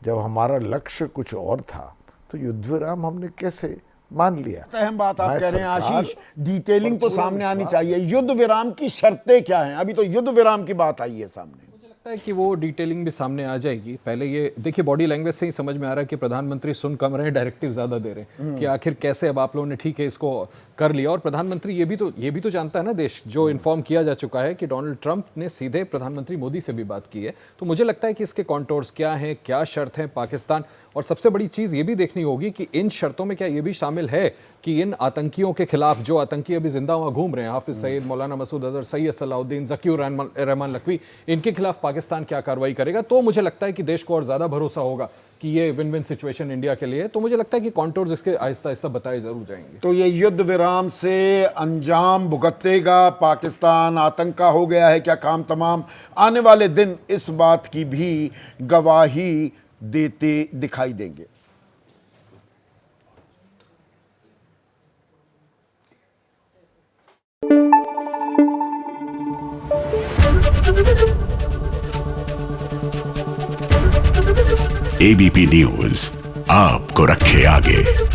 जब हमारा लक्ष्य कुछ और था, तो युद्ध विराम हमने कैसे मान लिया। अहम बात आप कह रहे हैं आशीष, डिटेलिंग तो सामने आनी चाहिए। युद्ध विराम की शर्तें क्या हैं? अभी तो युद्ध विराम की बात आई है सामने। मुझे लगता है कि वो डिटेलिंग भी सामने आ जाएगी। पहले ये देखिए, बॉडी लैंग्वेज से ही समझ में आ रहा है कि प्रधानमंत्री सुन कम रहे हैं, डायरेक्टिव ज्यादा दे रहे हैं कि आखिर कैसे अब आप लोगों ने ठीक है इसको कर लिया। और प्रधानमंत्री ये भी तो जानता है ना, देश जो इन्फॉर्म किया जा चुका है कि डोनाल्ड ट्रंप ने सीधे प्रधानमंत्री मोदी से भी बात की है। तो मुझे लगता है कि इसके कॉन्टोर्स क्या हैं, क्या शर्त हैं पाकिस्तान, और सबसे बड़ी चीज़ ये भी देखनी होगी कि इन शर्तों में क्या ये भी शामिल है कि इन आतंकियों के खिलाफ, जो आतंकी अभी जिंदा वहाँ घूम रहे हैं, हाफिज सईद, मौलाना मसूद अजहर, सैयद सलाउद्दीन, ज़कीउर रहमान लखवी, इनके खिलाफ पाकिस्तान क्या कार्रवाई करेगा। तो मुझे लगता है कि देश को और ज़्यादा भरोसा होगा कि ये विन विन सिचुएशन इंडिया के लिए। तो मुझे लगता है कि कॉन्टोर्स इसके आहिस्ता आहिस्ता बताए जरूर जाएंगे। तो ये युद्ध विराम से अंजाम भुगतेगा पाकिस्तान, आतंक का हो गया है क्या काम तमाम? आने वाले दिन इस बात की भी गवाही देते दिखाई देंगे। ABP News, आपको रखे आगे।